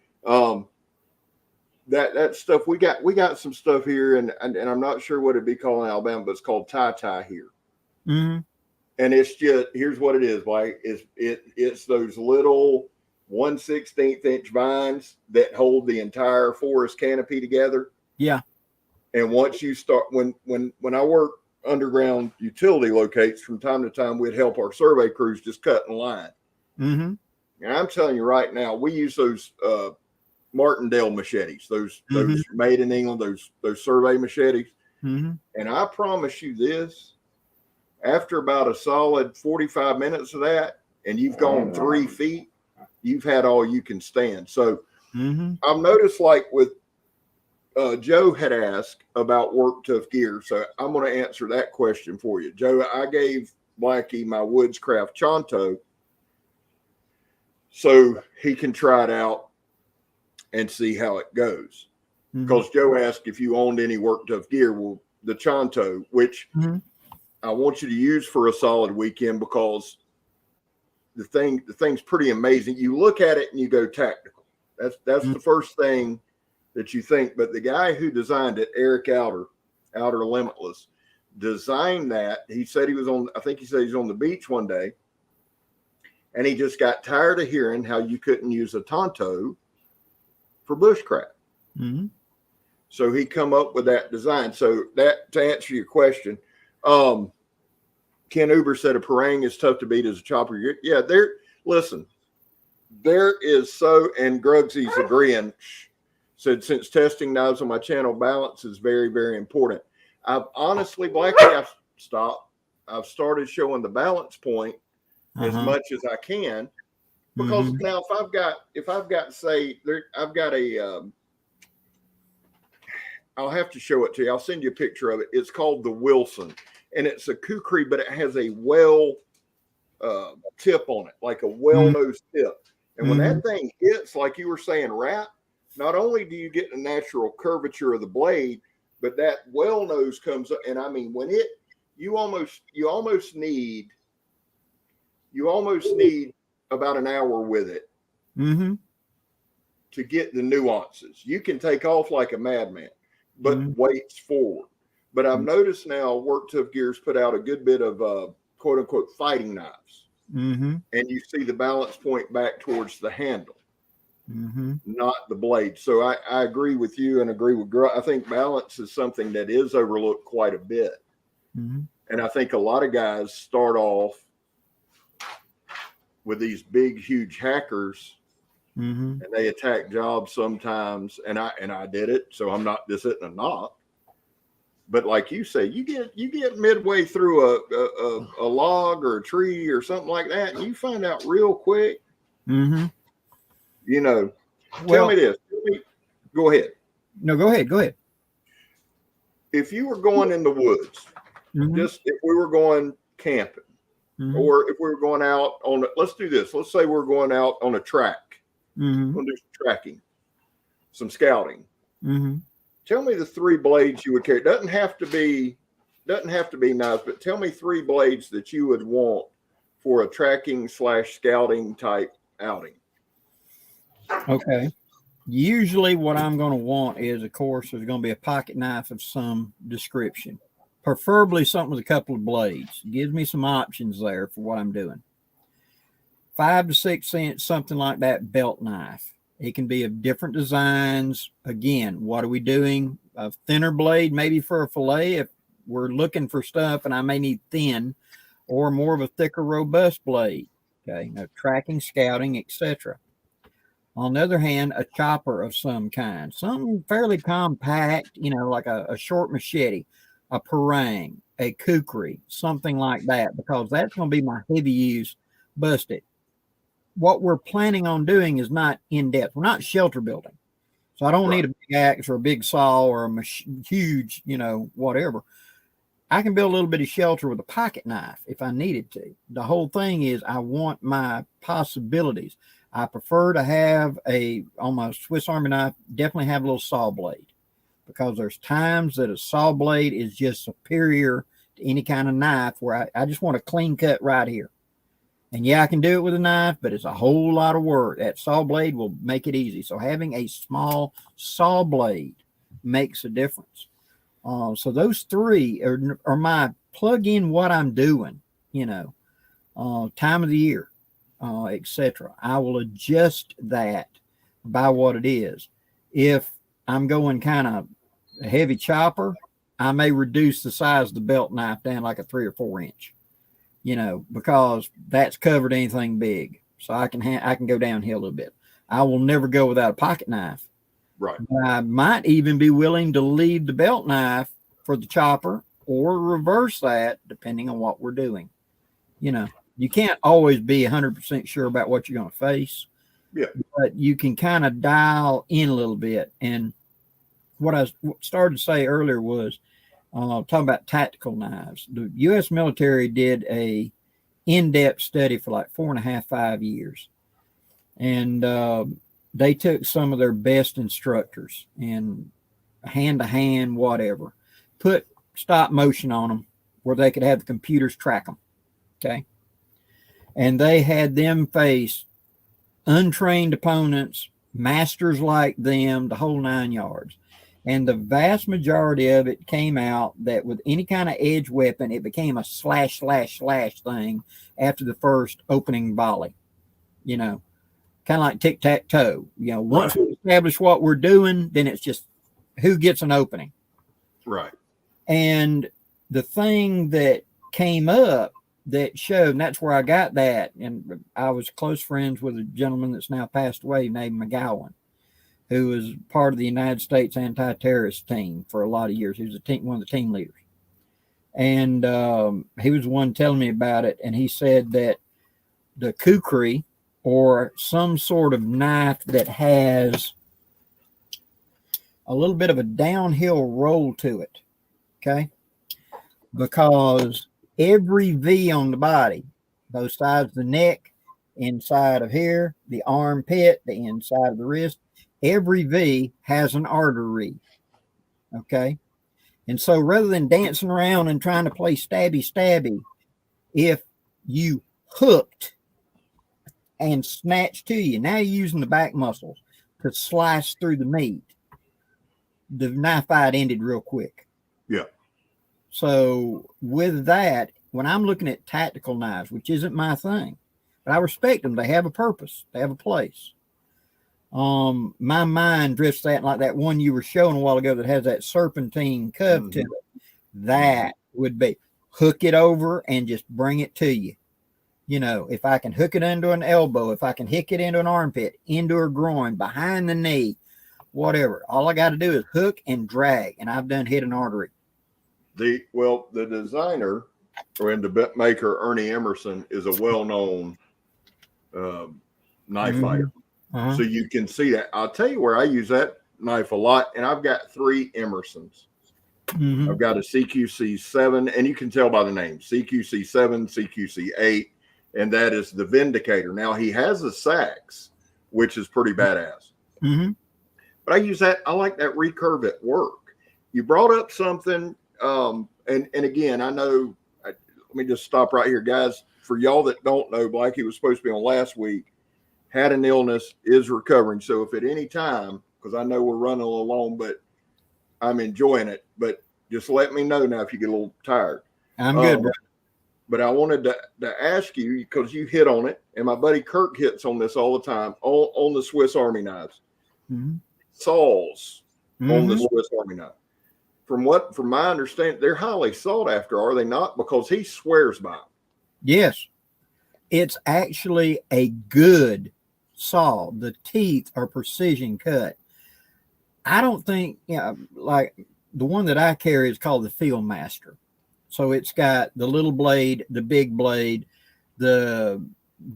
S1: That stuff, we got some stuff here, and I'm not sure what it'd be called in Alabama, but it's called tie here. And it's just, here's what it is, like it's those little 1/16 inch vines that hold the entire forest canopy together. Yeah. And once you start, when I work underground utility locates, from time to time we'd help our survey crews just cut in line. And I'm telling you right now, we use those Martindale machetes, those made in England, those survey machetes. And I promise you this, after about a solid 45 minutes of that, and you've gone 3 feet, you've had all you can stand. So I've noticed, like with Joe had asked about work tough gear. So I'm going to answer that question for you. Joe, I gave Blackie my Woodscraft Chonto so he can try it out and see how it goes. Because Joe asked if you owned any work tough gear. Well, the Chonto, which I want you to use for a solid weekend, because the thing's pretty amazing. You look at it and you go tactical. That's the first thing that you think. But the guy who designed it, Eric Outer Limitless, designed that. He said he was on, I think he said he's on the beach one day, and he just got tired of hearing how you couldn't use a Tonto for bushcraft. So he come up with that design. So that, to answer your question, Ken Uber said a Prying is tough to beat as a chopper. Yeah, listen, there is so, and Grugsy's agreeing, said, since testing knives on my channel, balance is very, very important. I've honestly, Blackie, I've started showing the balance point as much as I can, because now if I've got say there, I've got a I'll have to show it to you. I'll send you a picture of it. It's called the Wilson, and it's a kukris, but it has a well tip on it, like a well-nosed tip. And when that thing hits, like you were saying, wrap, not only do you get the natural curvature of the blade, but that well nose comes up. And I mean, when you almost need about an hour with it to get the nuances. You can take off like a madman, but weights forward. But I've noticed now Work Tough Gears put out a good bit of quote unquote fighting knives. And you see the balance point back towards the handle, not the blade. So I agree with you and agree with I think balance is something that is overlooked quite a bit. And I think a lot of guys start off with these big, huge hackers, and they attack jobs sometimes. And I did it, so I'm not, this isn't a knock. But like you say, you get midway through a log or a tree or something like that, and you find out real quick. You know, tell me this. Go ahead.
S2: No, go ahead.
S1: If you were going in the woods, just if we were going camping, or if we were going out on, let's do this. Let's say we're going out on a track. We'll do some tracking, some scouting. Tell me the 3 blades you would carry. Doesn't have to be knives, but tell me 3 blades that you would want for a tracking / scouting type outing.
S2: Okay. Usually what I'm going to want is, of course, there's going to be a pocket knife of some description, preferably something with a couple of blades. Gives me some options there for what I'm doing. 5 to 6 inch, something like that, belt knife. It can be of different designs. Again, what are we doing? A thinner blade, maybe for a fillet, if we're looking for stuff and I may need thin, or more of a thicker, robust blade. Okay, now tracking, scouting, etc. On the other hand, a chopper of some kind, something fairly compact, you know, like a short machete, a Prying, a kukris, something like that, because that's going to be my heavy use busted. What we're planning on doing is not in depth. We're not shelter building. So I don't need a big axe or a big saw or a huge, you know, whatever. I can build a little bit of shelter with a pocket knife if I needed to. The whole thing is I want my possibilities. I prefer to have on my Swiss Army knife, definitely have a little saw blade, because there's times that a saw blade is just superior to any kind of knife where I just want a clean cut right here. And yeah, I can do it with a knife, but it's a whole lot of work. That saw blade will make it easy. So having a small saw blade makes a difference. So those 3 are my plug in what I'm doing, you know, time of the year, etc. I will adjust that by what it is. If I'm going kind of a heavy chopper, I may reduce the size of the belt knife down like a 3 or 4 inch. You know, because that's covered anything big. so I can go downhill a little bit. I will never go without a pocket knife.
S1: Right.
S2: But I might even be willing to leave the belt knife for the chopper or reverse that depending on what we're doing. You know, you can't always be 100% sure about what you're going to face.
S1: Yeah.
S2: But you can kind of dial in a little bit. And what I started to say earlier was talking about tactical knives. The U.S. military did a in-depth study for like 4.5, 5 years. And they took some of their best instructors and hand-to-hand, whatever, put stop motion on them where they could have the computers track them. Okay. And they had them face untrained opponents, masters like them, the whole 9 yards. And the vast majority of it came out that with any kind of edge weapon, it became a slash thing after the first opening volley. You know, kind of like tic-tac-toe. You know, once we establish what we're doing, then it's just who gets an opening.
S1: Right.
S2: And the thing that came up that showed, and that's where I got that, and I was close friends with a gentleman that's now passed away named McGowan, who was part of the United States anti-terrorist team for a lot of years. He was one of the team leaders. And he was the one telling me about it, and he said that the kukris, or some sort of knife that has a little bit of a downhill roll to it, okay? Because every V on the body, both sides of the neck, inside of here, the armpit, the inside of the wrist, every V has an artery, okay? And so rather than dancing around and trying to play stabby, if you hooked and snatched to you, now you're using the back muscles to slice through the meat, the knife fight ended real quick.
S1: Yeah.
S2: So with that, when I'm looking at tactical knives, which isn't my thing, but I respect them, they have a purpose, they have a place. My mind drifts that like that one you were showing a while ago that has that serpentine curve to it. That would be hook it over and just bring it to you. You know, if I can hook it into an elbow, if I can hook it into an armpit, into a groin, behind the knee, whatever. All I got to do is hook and drag, and I've done hit an artery.
S1: The designer and the maker, Ernie Emerson, is a well-known knife fighter. So you can see that. I'll tell you where I use that knife a lot, and I've got 3 Emersons. I've got a CQC 7, and you can tell by the name, CQC 7, CQC 8, and that is the Vindicator. Now, he has a sax, which is pretty badass. But I use that. I like that recurve at work. You brought up something, and again, I know, let me just stop right here, guys. For y'all that don't know, Blackie was supposed to be on last week, had an illness, is recovering. So if at any time, because I know we're running a little long, but I'm enjoying it, but just let me know now if you get a little tired.
S2: I'm good, bro.
S1: But I wanted to ask you, because you hit on it, and my buddy Kirk hits on this all the time, on the Swiss Army knives. Saws on the Swiss Army knife. From my understanding, they're highly sought after, are they not? Because he swears by them.
S2: Yes. It's actually a good saw. The teeth are precision cut. I don't think, like the one that I carry is called the Field Master. So it's got the little blade, the big blade, the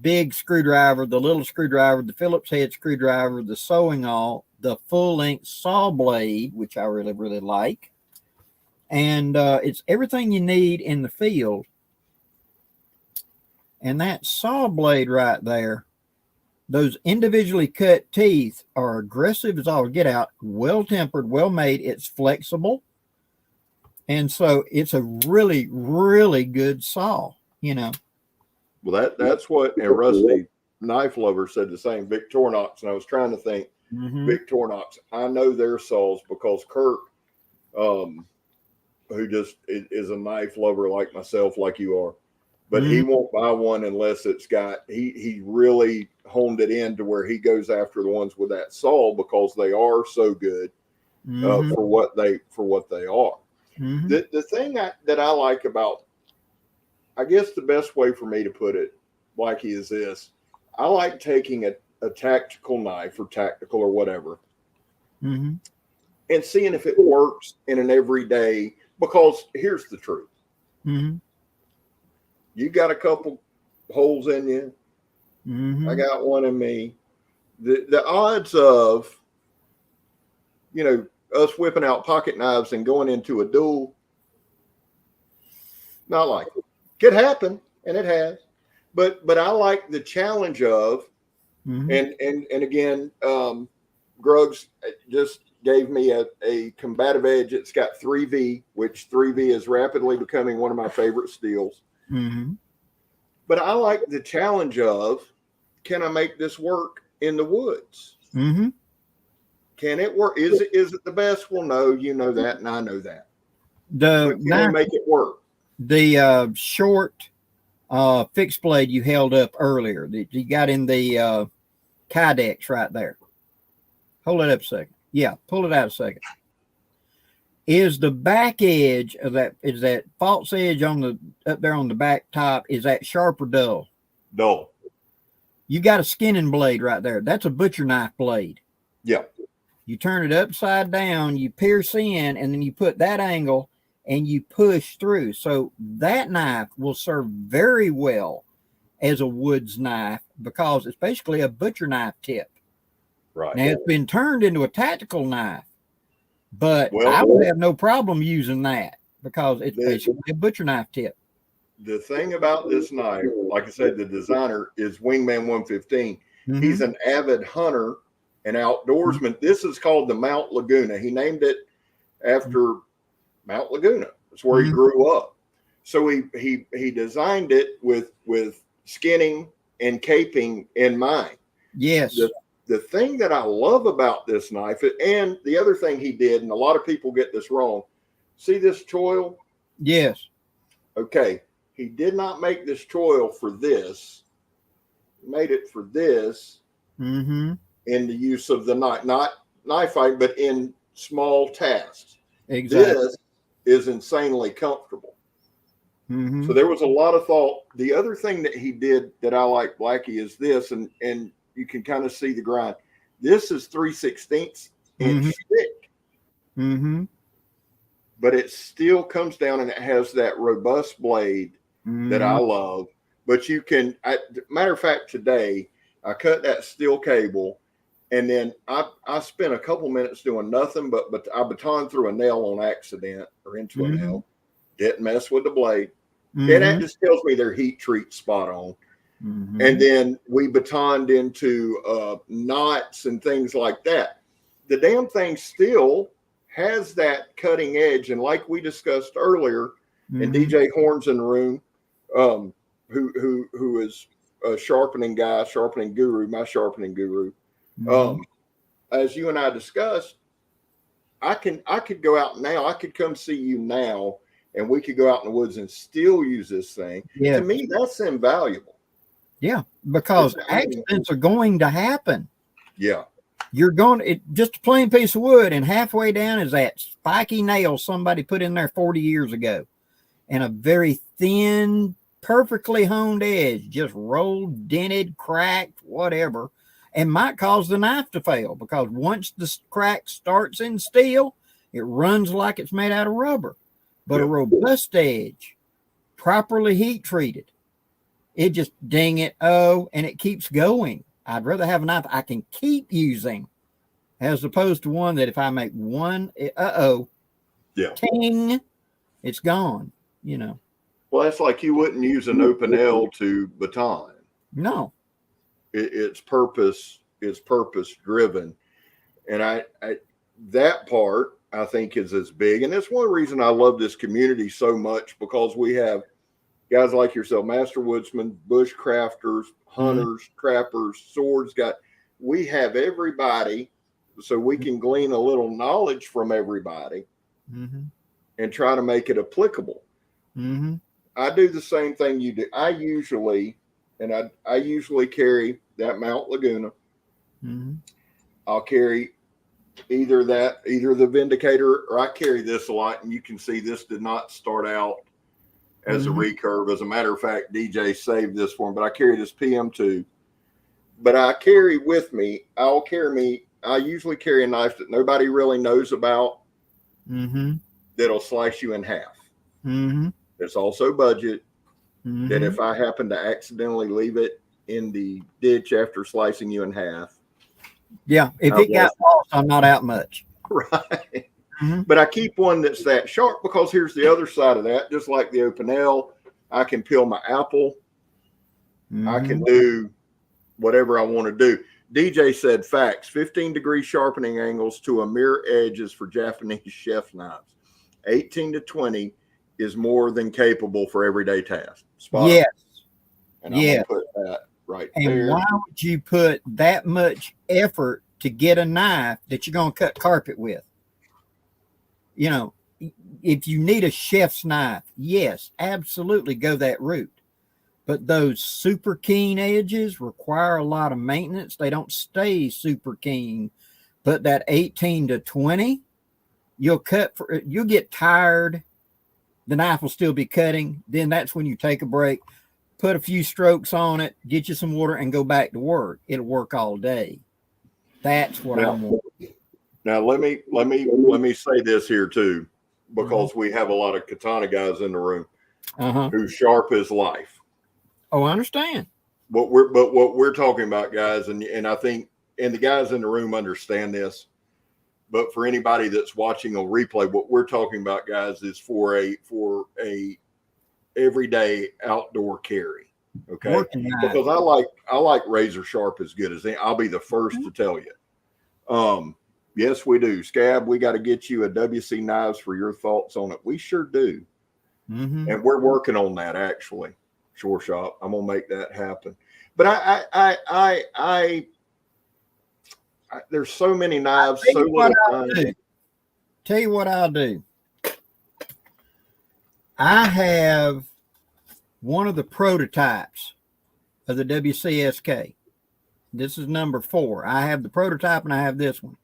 S2: big screwdriver, the little screwdriver, the Phillips head screwdriver, the sewing awl, the full-length saw blade, which I really, really like. And it's everything you need in the field. And that saw blade right there, those individually cut teeth are aggressive as all get out, well-tempered, well-made. It's flexible. And so it's a really, really good saw, you know.
S1: Well, that's what, and Rusty Knife Lover said the same, Victorinox, and I was trying to think, Victorinox, I know their saws because Kirk, who just is a knife lover like myself, like you are, but he won't buy one unless it's got, he really honed it in to where he goes after the ones with that saw because they are so good for what they are. The thing that I like about, I guess the best way for me to put it, Blackie, is this. I like taking a tactical knife or tactical or whatever
S2: Mm-hmm.
S1: and seeing if it works in an everyday, because here's the truth.
S2: Mm-hmm.
S1: You got a couple holes in you.
S2: Mm-hmm.
S1: I got one in me. The odds of, us whipping out pocket knives and going into a duel, not likely. Could happen, and it has. But I like the challenge of,
S2: Mm-hmm.
S1: and again, Grugs just gave me a combative edge. It's got 3V, which 3V is rapidly becoming one of my favorite steels.
S2: Mm-hmm.
S1: But I like the challenge of, can I make this work in the woods?
S2: Mm-hmm.
S1: Can it work? Is it the best? Well, no, you know that, and I know that.
S2: The
S1: But can I make it work?
S2: The short fixed blade you held up earlier that you got in the Kydex right there. Hold it up a second. Yeah, pull it out a second. Is the back edge of that, is that false edge on the up there on the back top, is that sharp or dull?
S1: Dull.
S2: You got a skinning blade right there. That's a butcher knife blade.
S1: Yeah.
S2: You turn it upside down, you pierce in, and then you put that angle and you push through. So that knife will serve very well as a woods knife because it's basically a butcher knife tip.
S1: Right.
S2: Now it's been turned into a tactical knife, but
S1: Well,
S2: I would have no problem using that because it's basically a butcher knife tip.
S1: The thing about this knife, like I said, the designer is Wingman 115.
S2: Mm-hmm.
S1: He's an avid hunter and outdoorsman. Mm-hmm. This is called the Mount Laguna. He named it after Mount Laguna. That's where he grew up. So he designed it with skinning and caping in mind.
S2: Yes.
S1: The thing that I love about this knife, and the other thing he did, and a lot of people get this wrong, see this choil?
S2: Yes.
S1: Okay. He did not make this choil for this. He made it for this
S2: in
S1: the use of the knife, not knife fight, but in small tasks.
S2: Exactly.
S1: This is insanely comfortable.
S2: Mm-hmm.
S1: So there was a lot of thought. The other thing that he did that I like, Blackie, is this, and you can kind of see the grind. This is 3/16 inch thick.
S2: Mm-hmm.
S1: But it still comes down and it has that robust blade that I love. But you can, matter of fact, today I cut that steel cable and then I spent a couple minutes doing nothing, but I batoned through a nail on accident or into a nail. Didn't mess with the blade. And that just tells me their heat treat spot on. And then we batoned into knots and things like that. The damn thing still has that cutting edge. And like we discussed earlier, and DJ Horn's in the room, who is a sharpening guy, sharpening guru, my sharpening guru. As you and I discussed, I could go out now. I could come see you now, and we could go out in the woods and still use this thing. Yeah. To me, that's invaluable.
S2: Yeah, because accidents are going to happen.
S1: Yeah.
S2: You're going just a plain piece of wood, and halfway down is that spiky nail somebody put in there 40 years ago, and a very thin, perfectly honed edge, just rolled, dented, cracked, whatever, and might cause the knife to fail because once the crack starts in steel, it runs like it's made out of rubber. But a robust edge, properly heat treated, it just ding it, and it keeps going. I'd rather have a knife I can keep using as opposed to one that if I make one, ting, it's gone,
S1: Well, that's like you wouldn't use an open L to baton.
S2: No.
S1: It's purpose driven. And I that part I think is as big. And that's one reason I love this community so much, because we have guys like yourself, master woodsmen, bush crafters, hunters, trappers, swords guys. We have everybody, so we can glean a little knowledge from everybody and try to make it applicable. I do the same thing you do. I usually carry that Mount Laguna. I'll carry either the Vindicator, or I carry this a lot, and you can see this did not start out as a recurve. As a matter of fact, DJ saved this for me, but I carry this PM2. but I carry with me, I usually carry a knife that nobody really knows about that'll slice you in half. It's also budget, that if I happen to accidentally leave it in the ditch after slicing you in half.
S2: Yeah, if it got lost, I'm not out much.
S1: Right. But I keep one that's that sharp, because here's the other side of that. Just like the Opinel, I can peel my apple. I can do whatever I want to do. DJ said facts. 15-degree sharpening angles to a mirror edge is for Japanese chef knives. 18 to 20 is more than capable for everyday tasks.
S2: Yes.
S1: And I'm going to put that right there.
S2: And why would you put that much effort to get a knife that you're going to cut carpet with? You know, if you need a chef's knife, yes, absolutely go that route. But those super keen edges require a lot of maintenance. They don't stay super keen. But that 18 to 20, you'll get tired. The knife will still be cutting. Then that's when you take a break, put a few strokes on it, get you some water, and go back to work. It'll work all day. That's what I want.
S1: Now let me say this here too, because we have a lot of katana guys in the room who's sharp as life.
S2: Oh, I understand.
S1: What we're talking about, guys, and I think, and the guys in the room understand this, but for anybody that's watching a replay, what we're talking about, guys, is for a everyday outdoor carry. Okay. Because I like razor sharp as good as any. I'll be the first to tell you. Yes, we do. Scab, we got to get you a WC Knives for your thoughts on it. We sure do. And we're working on that, actually. Shore Shop. I'm gonna make that happen. But I there's so many knives, so little time.
S2: Tell you what I'll do. I have one of the prototypes of the WCSK. This is number 4. I have the prototype and I have this one.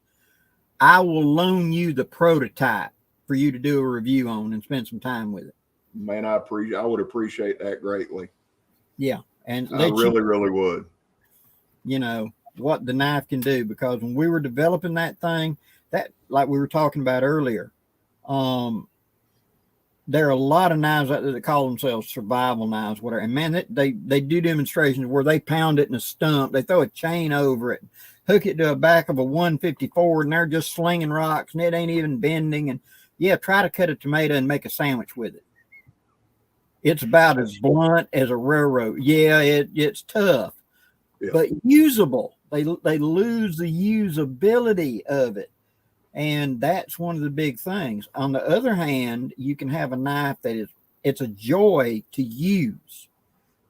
S2: I will loan you the prototype for you to do a review on and spend some time with it.
S1: Man, I would appreciate that greatly.
S2: Yeah. And
S1: I really would.
S2: You know, what the knife can do, because when we were developing that thing, that, like we were talking about earlier, there are a lot of knives out there that call themselves survival knives, whatever. And man, they do demonstrations where they pound it in a stump, they throw a chain over it, hook it to the back of a 154, and they're just slinging rocks, and it ain't even bending. And yeah, try to cut a tomato and make a sandwich with it. It's about as blunt as a railroad. Yeah, it's tough, but usable. They lose the usability of it. And that's one of the big things. On the other hand, you can have a knife that it's a joy to use,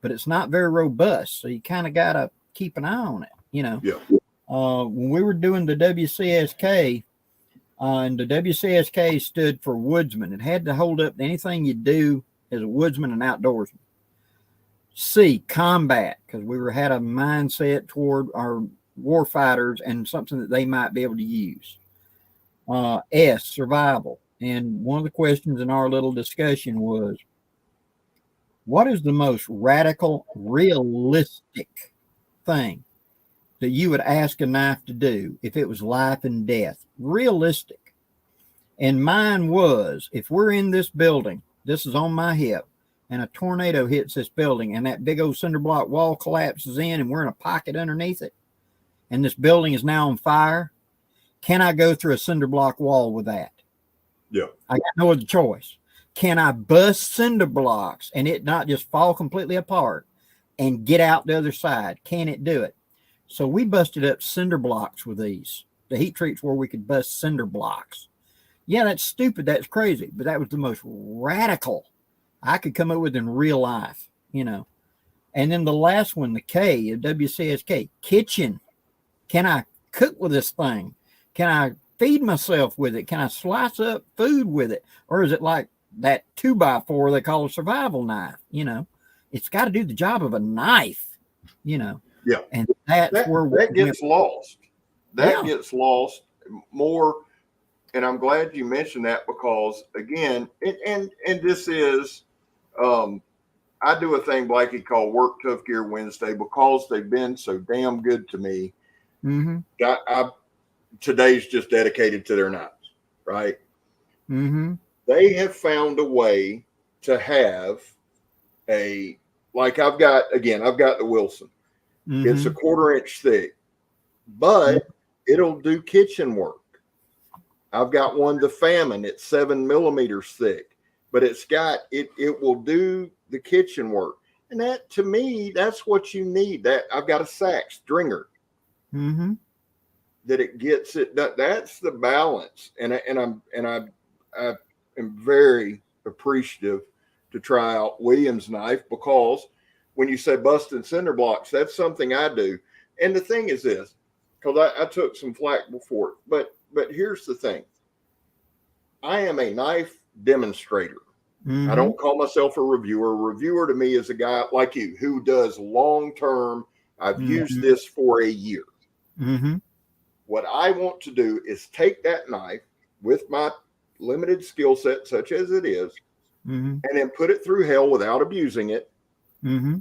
S2: but it's not very robust. So you kind of got to keep an eye on it, you know.
S1: Yeah.
S2: When we were doing the WCSK, and the WCSK stood for woodsman. It had to hold up to anything you do as a woodsman and outdoorsman. C, combat, because we had a mindset toward our war fighters and something that they might be able to use. S, survival. And one of the questions in our little discussion was, what is the most radical, realistic thing that you would ask a knife to do if it was life and death? Realistic. And mine was, if we're in this building, this is on my hip, and a tornado hits this building, and that big old cinder block wall collapses in, and we're in a pocket underneath it, and this building is now on fire, can I go through a cinder block wall with that?
S1: Yeah.
S2: I got no other choice. Can I bust cinder blocks and it not just fall completely apart and get out the other side? Can it do it? So we busted up cinder blocks with these. The heat treats where we could bust cinder blocks. Yeah, that's stupid. That's crazy. But that was the most radical I could come up with in real life, you know. And then the last one, the K, the WCSK, kitchen. Can I cook with this thing? Can I feed myself with it? Can I slice up food with it? Or is it like that 2x4 they call a survival knife? You know, it's got to do the job of a knife, you know.
S1: Yeah.
S2: And that's where
S1: that gets lost. That gets lost more. And I'm glad you mentioned that, because again, and this is I do a thing, Blackie, called Work Tough Gear Wednesday because they've been so damn good to me.
S2: Mm-hmm.
S1: Today's just dedicated to their knives, right?
S2: Mm-hmm.
S1: They have found a way to have like I've got the Wilson.
S2: Mm-hmm.
S1: It's a 1/4 inch thick, but it'll do kitchen work. I've got one, the Famine. It's 7 millimeters thick, but it will do the kitchen work. And that, to me, that's what you need. That I've got a Sachs Stringer.
S2: Mm-hmm.
S1: That it gets it. That's the balance. And I am very appreciative to try out Williams knife, because when you say busting cinder blocks, that's something I do. And the thing is this, because I took some flack before, but here's the thing. I am a knife demonstrator.
S2: Mm-hmm.
S1: I don't call myself a reviewer. A reviewer to me is a guy like you who does long term. I've used this for a year.
S2: Mm-hmm.
S1: What I want to do is take that knife with my limited skill set, such as it is,
S2: Mm-hmm.
S1: and then put it through hell without abusing it,
S2: Mm-hmm.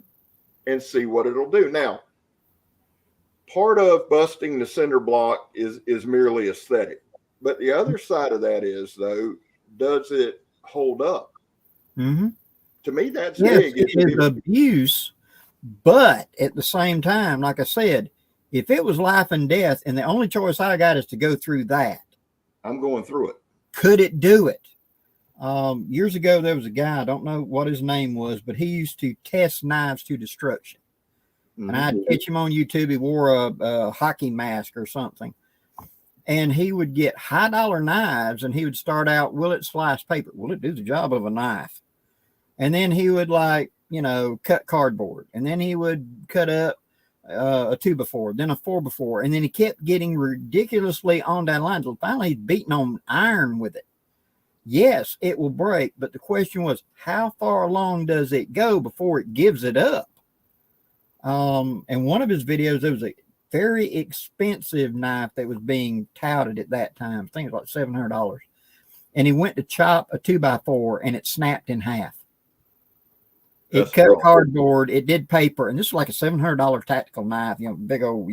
S1: and see what it'll do. Now, part of busting the cinder block is merely aesthetic, but the other side of that is, though, does it hold up?
S2: Mm-hmm.
S1: To me, that's
S2: Yes,
S1: big.
S2: it is abuse, but at the same time, like I said, if it was life and death, and the only choice I got is to go through that,
S1: I'm going through it.
S2: Could it do it? Years ago, there was a guy, I don't know what his name was, but he used to test knives to destruction.
S1: Mm-hmm.
S2: And I'd catch him on YouTube. He wore a hockey mask or something. And he would get high dollar knives, and he would start out, will it slice paper? Will it do the job of a knife? And then he would, like, cut cardboard. And then he would cut up a 2x4, then a 4x4. And then he kept getting ridiculously on down the line until finally he's beating on iron with it. Yes, it will break. But the question was, how far along does it go before it gives it up? And one of his videos, there was a very expensive knife that was being touted at that time. I think it was like $700. And he went to chop a 2x4 and it snapped in half. It cut cardboard. It did paper. And this was like a $700 tactical knife, big old,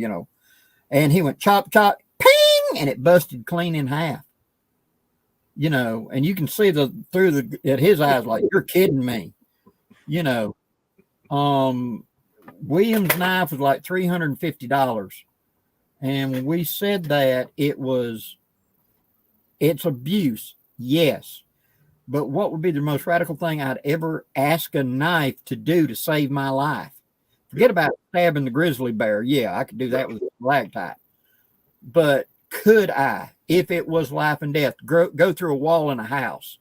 S2: and he went chop, chop, ping, and it busted clean in half. And you can see at his eyes, like, you're kidding me. Williams knife was like $350. And when we said that, it's abuse. Yes. But what would be the most radical thing I'd ever ask a knife to do to save my life? Forget about stabbing the grizzly bear. Yeah, I could do that with a lactite. But could I, if it was life and death, go through a wall in a house?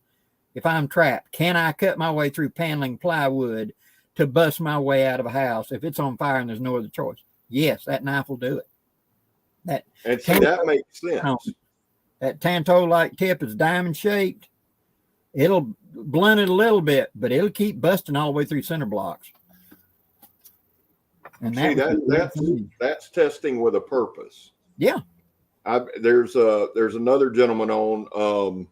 S2: If I'm trapped, can I cut my way through paneling plywood to bust my way out of a house if it's on fire and there's no other choice? Yes, that knife will do it. That
S1: makes sense.
S2: That Tanto-like tip is diamond shaped. It'll blunt it a little bit, but it'll keep busting all the way through cinder blocks. And
S1: that's testing with a purpose.
S2: Yeah.
S1: There's another gentleman on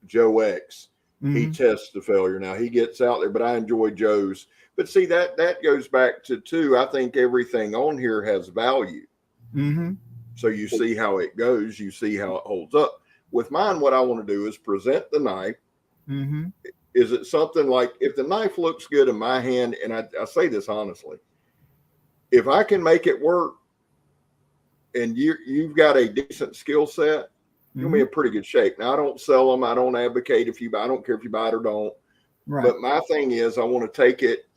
S1: Joe X. Mm-hmm. He tests the failure. Now he gets out there, but I enjoy Joe's. But see, that goes back to I think everything on here has value.
S2: Mm-hmm.
S1: So you see how it goes, you see how it holds up. With mine, what I want to do is present the knife.
S2: Mm-hmm.
S1: Is it something like, if the knife looks good in my hand, and I say this honestly, if I can make it work, and you've got a decent skill set, you'll be in pretty good shape. Now, I don't sell them. I don't advocate I don't care if you buy it or don't.
S2: Right.
S1: But my thing is, I want to take it,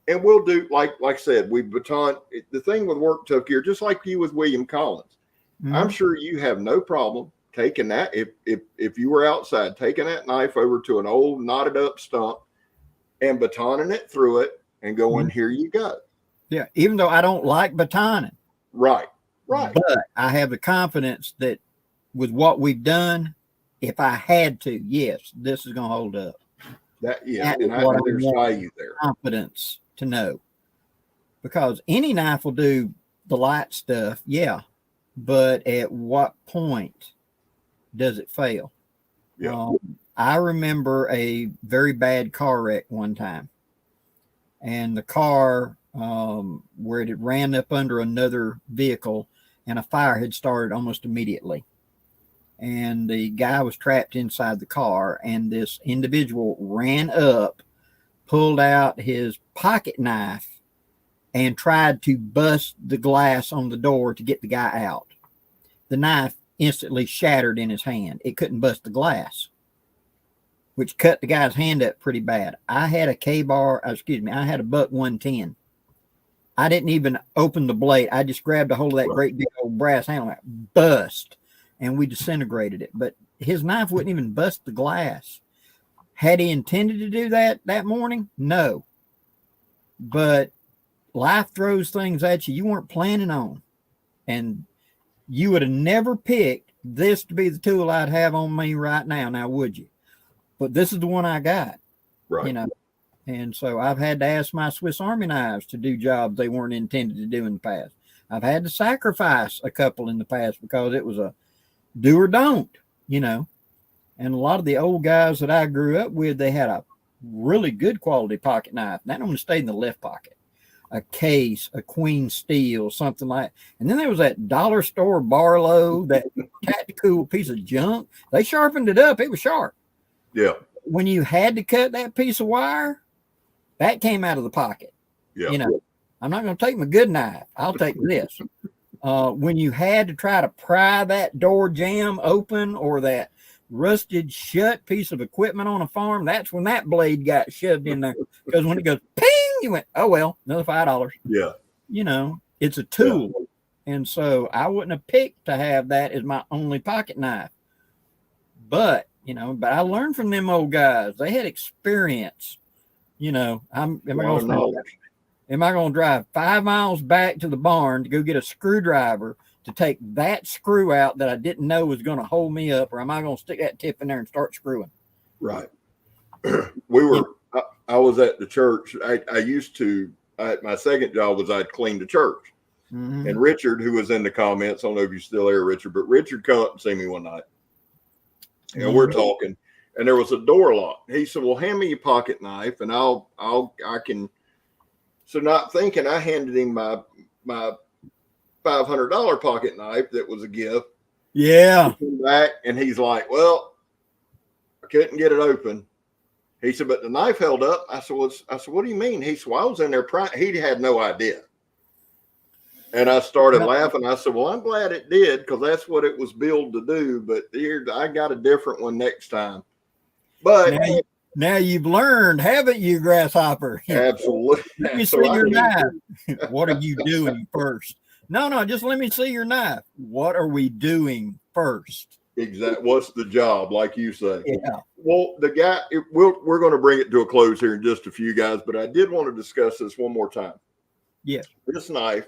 S1: and we'll do, like I said, we baton. The thing with Work Tough Gear, just like you with William Collins, I'm sure you have no problem taking that. If you were outside, taking that knife over to an old knotted up stump and batoning it through it and going, here you go.
S2: Yeah. Even though I don't like batoning.
S1: Right.
S2: But I have the confidence that with what we've done, if I had to, yes, this is going to hold up.
S1: There's value there.
S2: Confidence to know. Because any knife will do the light stuff, yeah. But at what point does it fail?
S1: Yeah.
S2: I remember a very bad car wreck one time. and the car where it had ran up under another vehicle, and a fire had started almost immediately. And the guy was trapped inside the car, and this individual ran up, pulled out his pocket knife, and tried to bust the glass on the door to get the guy out. The knife instantly shattered in his hand. It couldn't bust the glass, which cut the guy's hand up pretty bad. I had a I had a buck 110. I didn't even open the blade. I just grabbed a hold of that great big old brass handle, bust, and we disintegrated it. But his knife wouldn't even bust the glass. Had he intended to do that morning? No. But life throws things at you weren't planning on. And you would have never picked this to be the tool I'd have on me right now, would you? But this is the one I got.
S1: Right.
S2: You know. And so I've had to ask my Swiss Army knives to do jobs they weren't intended to do in the past. I've had to sacrifice a couple in the past because it was a do or don't, you know. And a lot of the old guys that I grew up with, they had a really good quality pocket knife. That only stayed in the left pocket. A Case, a Queen Steel, something like that. And then there was that dollar store Barlow, that tactical piece of junk. They sharpened it up. It was sharp.
S1: Yeah.
S2: When you had to cut that piece of wire, that came out of the pocket.
S1: Yeah.
S2: You know, I'm not going to take my good knife. I'll take this. When you had to try to pry that door jamb open or that rusted shut piece of equipment on a farm, that's when that blade got shoved in there. Because when it goes ping, you went, oh, well, another $5.
S1: Yeah.
S2: You know, it's a tool. Yeah. And so I wouldn't have picked to have that as my only pocket knife. But, you know, I learned from them old guys. They had experience. You know, am I going to drive 5 miles back to the barn to go get a screwdriver to take that screw out that I didn't know was going to hold me up, or am I going to stick that tip in there and start screwing?
S1: Right. I was at the church. My second job was I'd clean the church. Mm-hmm. And Richard, who was in the comments, I don't know if you're still there, Richard, but Richard come up and see me one night. And we're talking. And there was a door lock. He said, well, hand me your pocket knife and I can. So not thinking, I handed him my $500 pocket knife that was a gift.
S2: Yeah.
S1: He came back and he's like, well, I couldn't get it open. He said, but the knife held up. I said, what do you mean? He said, well, I was in there prying. He had no idea. And I started laughing. I said, well, I'm glad it did because that's what it was billed to do. But here, I got a different one next time. But
S2: now you've learned, haven't you, Grasshopper?
S1: Absolutely.
S2: Let me see your knife. What are you doing first? No, just let me see your knife. What are we doing first?
S1: Exactly. What's the job, like you say?
S2: Yeah.
S1: Well, the guy, we're going to bring it to a close here in just a few, guys, but I did want to discuss this one more time.
S2: Yes.
S1: This knife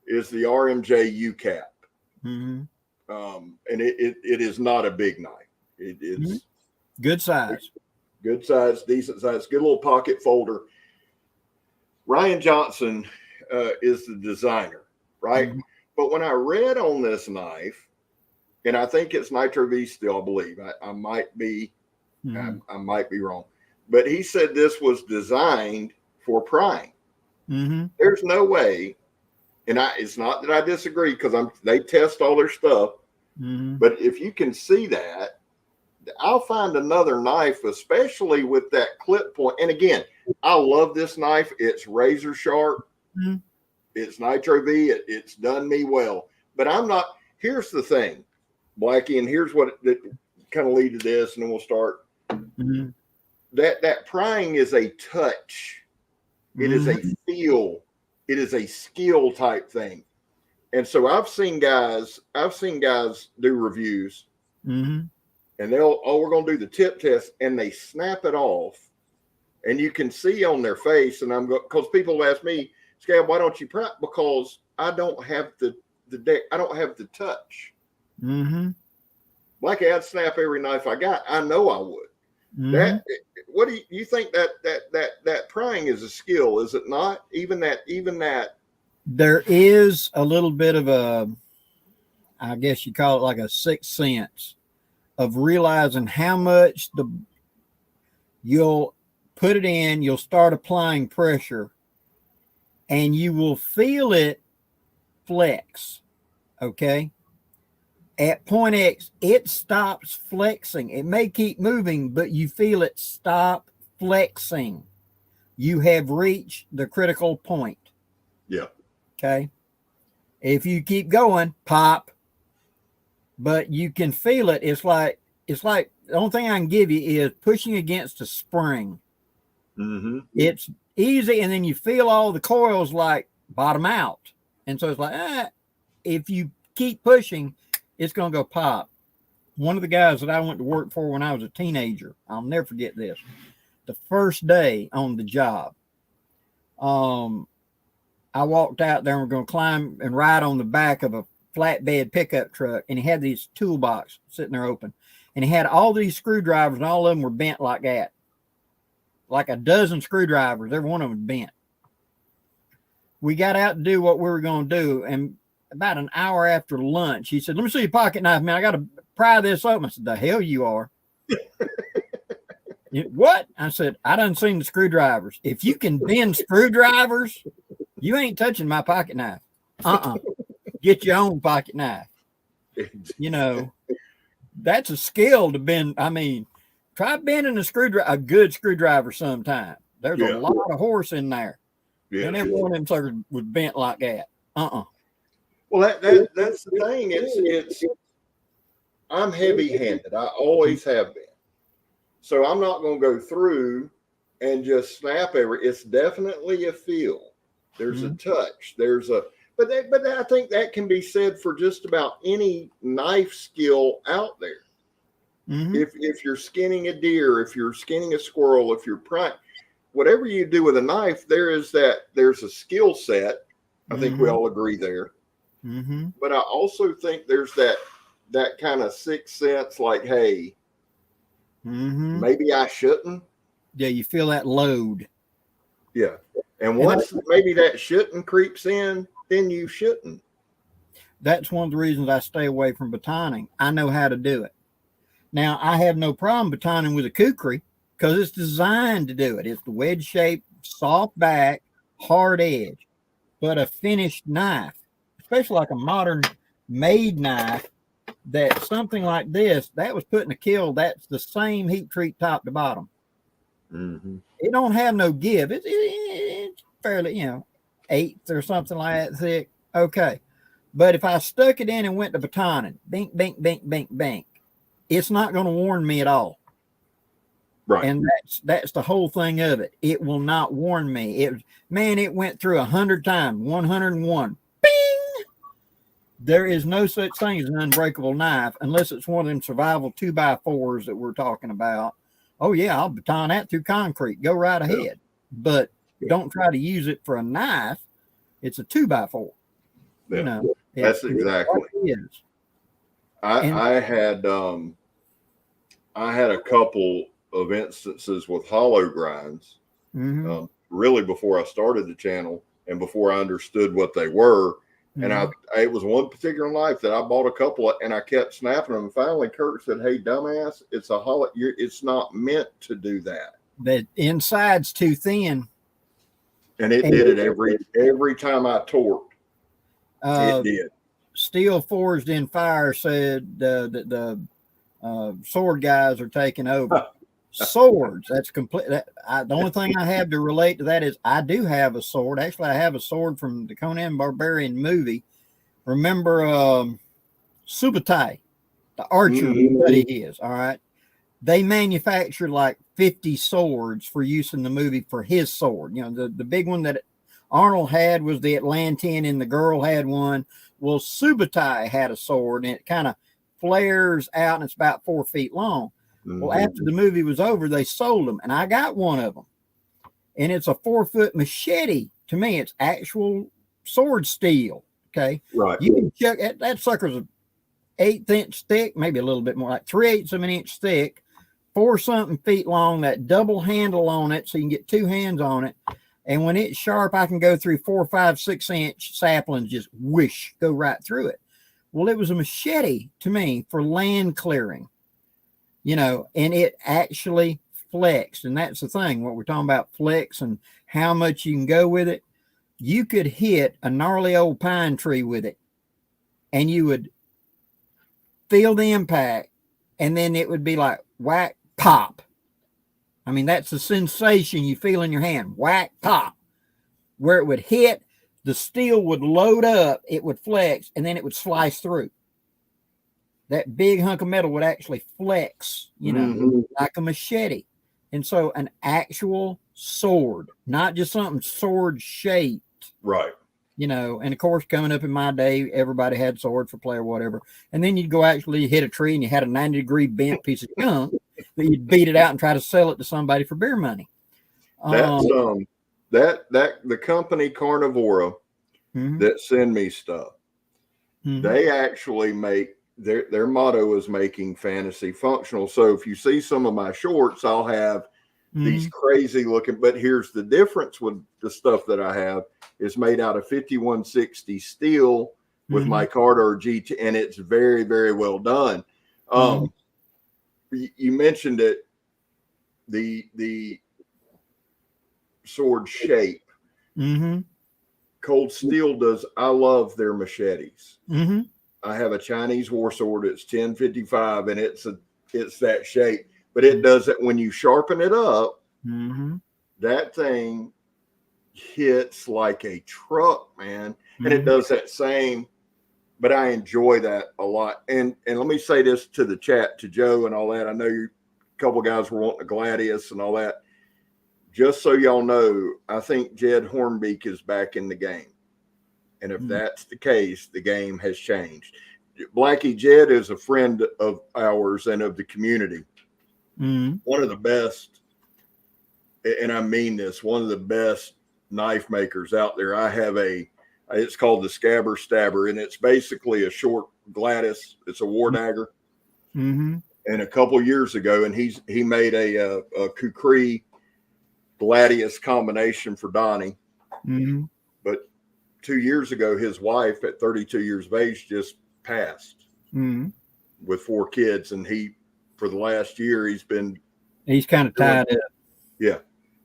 S1: is the RMJ U-cap.
S2: Mm-hmm.
S1: And it is not a big knife. It's
S2: good size.
S1: Good size, decent size, good little pocket folder. Ryan Johnson is the designer, right? Mm-hmm. But when I read on this knife, and I think it's Nitro V still, I believe. I might be, I might be wrong, but he said this was designed for prying. Mm-hmm. There's no way, and it's not that I disagree because they test all their stuff. Mm-hmm. But if you can see that, I'll find another knife, especially with that clip point. And again, I love this knife. It's razor sharp. Mm-hmm. It's Nitro V. It's done me well. But I'm not. Here's the thing, Blackie, and here's what it kind of lead to this, and then we'll start. Mm-hmm. That prying is a touch. It is a feel. It is a skill type thing. And so I've seen guys do reviews, and we're going to do the tip test, and they snap it off, and you can see on their face. And because people ask me, Scab, why don't you pry? Because I don't have I don't have the touch. Mm-hmm. Like I'd snap every knife I got. I know I would. Mm-hmm. What do you think that prying is a skill? Is it not? Even that.
S2: There is a little bit of I guess you call it like a sixth sense of realizing how much you'll put it in, you'll start applying pressure, and you will feel it flex, okay? At point X, it stops flexing. It may keep moving, but you feel it stop flexing. You have reached the critical point.
S1: Yeah.
S2: Okay. If you keep going, pop, but you can feel it. It's like the only thing I can give you is pushing against a spring.
S1: Mm-hmm.
S2: It's easy, and then you feel all the coils like bottom out. And so it's like, if you keep pushing, it's going to go pop. One of the guys that I went to work for when I was a teenager, I'll never forget this. The first day on the job, I walked out there and we're going to climb and ride on the back of a flatbed pickup truck. And he had these toolbox sitting there open. And he had all these screwdrivers, and all of them were bent like that. Like a dozen screwdrivers. Every one of them was bent. We got out to do what we were going to do. And about an hour after lunch, he said, "Let me see your pocket knife, man. I got to pry this open." I said, "The hell you are." What? I said, "I done seen the screwdrivers. If you can bend screwdrivers, you ain't touching my pocket knife. Get your own pocket knife." You know, that's a skill to bend. I mean, try bending a good screwdriver sometime. There's a lot of horse in there. And every one of them suckers was bent like that.
S1: Well, that's the thing. It's I'm heavy-handed. I always have been. So I'm not going to go through and just snap it's definitely a feel. There's a touch. But I think that can be said for just about any knife skill out there.
S2: Mm-hmm.
S1: If you're skinning a deer, if you're skinning a squirrel, if you're prying, whatever you do with a knife, there's a skill set. I think we all agree there.
S2: Mm-hmm.
S1: But I also think there's that kind of sixth sense, like, hey, maybe I shouldn't.
S2: Yeah, you feel that load.
S1: Yeah. And once maybe that shouldn't creeps in, then you shouldn't.
S2: That's one of the reasons I stay away from batoning. I know how to do it. Now, I have no problem batoning with a kukris because it's designed to do it. It's the wedge shape, soft back, hard edge. But a finished knife, especially like a modern made knife, that something like this, that was put in a kiln, that's the same heat treat top to bottom.
S1: Mm-hmm.
S2: It don't have no give. It's fairly, eighth or something like that thick. Okay. But if I stuck it in and went to batoning, bink, bink, bink, bink, bink, it's not going to warn me at all.
S1: Right.
S2: And that's the whole thing of it. It will not warn me. It went through 100 times, 101. Bing! There is no such thing as an unbreakable knife unless it's one of them survival 2x4s that we're talking about. Oh, yeah, I'll baton that through concrete. Go right ahead. Yeah. But don't try to use it for a knife. It's a 2x4.
S1: Yeah. That's exactly what it is. I had a couple of instances with hollow grinds, really before I started the channel and before I understood what they were. And it was one particular knife that I bought a couple of, and I kept snapping them. And finally, Kurt said, "Hey, dumbass, it's a hollow. It's not meant to do that.
S2: The inside's too thin."
S1: And it did it every time I torqued. It did.
S2: Steel Forged in Fire said that the sword guys are taking over. Swords, that's complete. The only thing I have to relate to that is I do have a sword. Actually, I have a sword from the Conan Barbarian movie. Remember Subutai, the archer that he is, all right? They manufactured like 50 swords for use in the movie for his sword. The big one that Arnold had was the Atlantean, and the girl had one. Well, Subutai had a sword, and it kind of flares out, and it's about 4 feet long. Well, after the movie was over, they sold them, and I got one of them. And it's a 4-foot machete. To me, it's actual sword steel. Okay,
S1: right.
S2: You can check that sucker's an 1/8 inch thick, maybe a little bit more, like 3/8 of an inch thick, 4-something feet long. That double handle on it, so you can get 2 hands on it. And when it's sharp, I can go through 4, 5, 6 inch saplings, just whoosh, go right through it. Well, it was a machete to me for land clearing. And it actually flexed. And that's the thing, what we're talking about, flex and how much you can go with it. You could hit a gnarly old pine tree with it, and you would feel the impact, and then it would be like whack, pop. I mean, that's the sensation you feel in your hand, whack, pop. Where it would hit, the steel would load up, it would flex, and then it would slice through. That big hunk of metal would actually flex, like a machete. And so an actual sword, not just something sword shaped.
S1: Right.
S2: And of course, coming up in my day, everybody had sword for play or whatever. And then you'd go actually hit a tree and you had a 90-degree bent piece of junk that you'd beat it out and try to sell it to somebody for beer money.
S1: That's the company Carnivora that send me stuff. They actually make their motto is making fantasy functional. So if you see some of my shorts, I'll have these crazy looking, but here's the difference with the stuff that I have is made out of 5160 steel with my Carter GT, and it's very, very well done. You mentioned it, the sword shape. Cold Steel does. I love their machetes. I have a Chinese war sword. It's 1055, and it's that shape. But it does it when you sharpen it up. That thing hits like a truck, man. And it does that same. But I enjoy that a lot. And let me say this to the chat, to Joe and all that. I know a couple guys were wanting a Gladius and all that. Just so y'all know, I think Jed Hornbeak is back in the game. And if that's the case, the game has changed. Blackie, Jed is a friend of ours and of the community. One of the best, and I mean this, one of the best knife makers out there. I have it's called the Scabber Stabber, and it's basically a short Gladys. It's a war dagger. And a couple years ago, and he made a kukris Gladius combination for Donnie. But 2 years ago, his wife at 32 years of age just passed with 4 kids. And for the last year, he's kind of tied up. Yeah.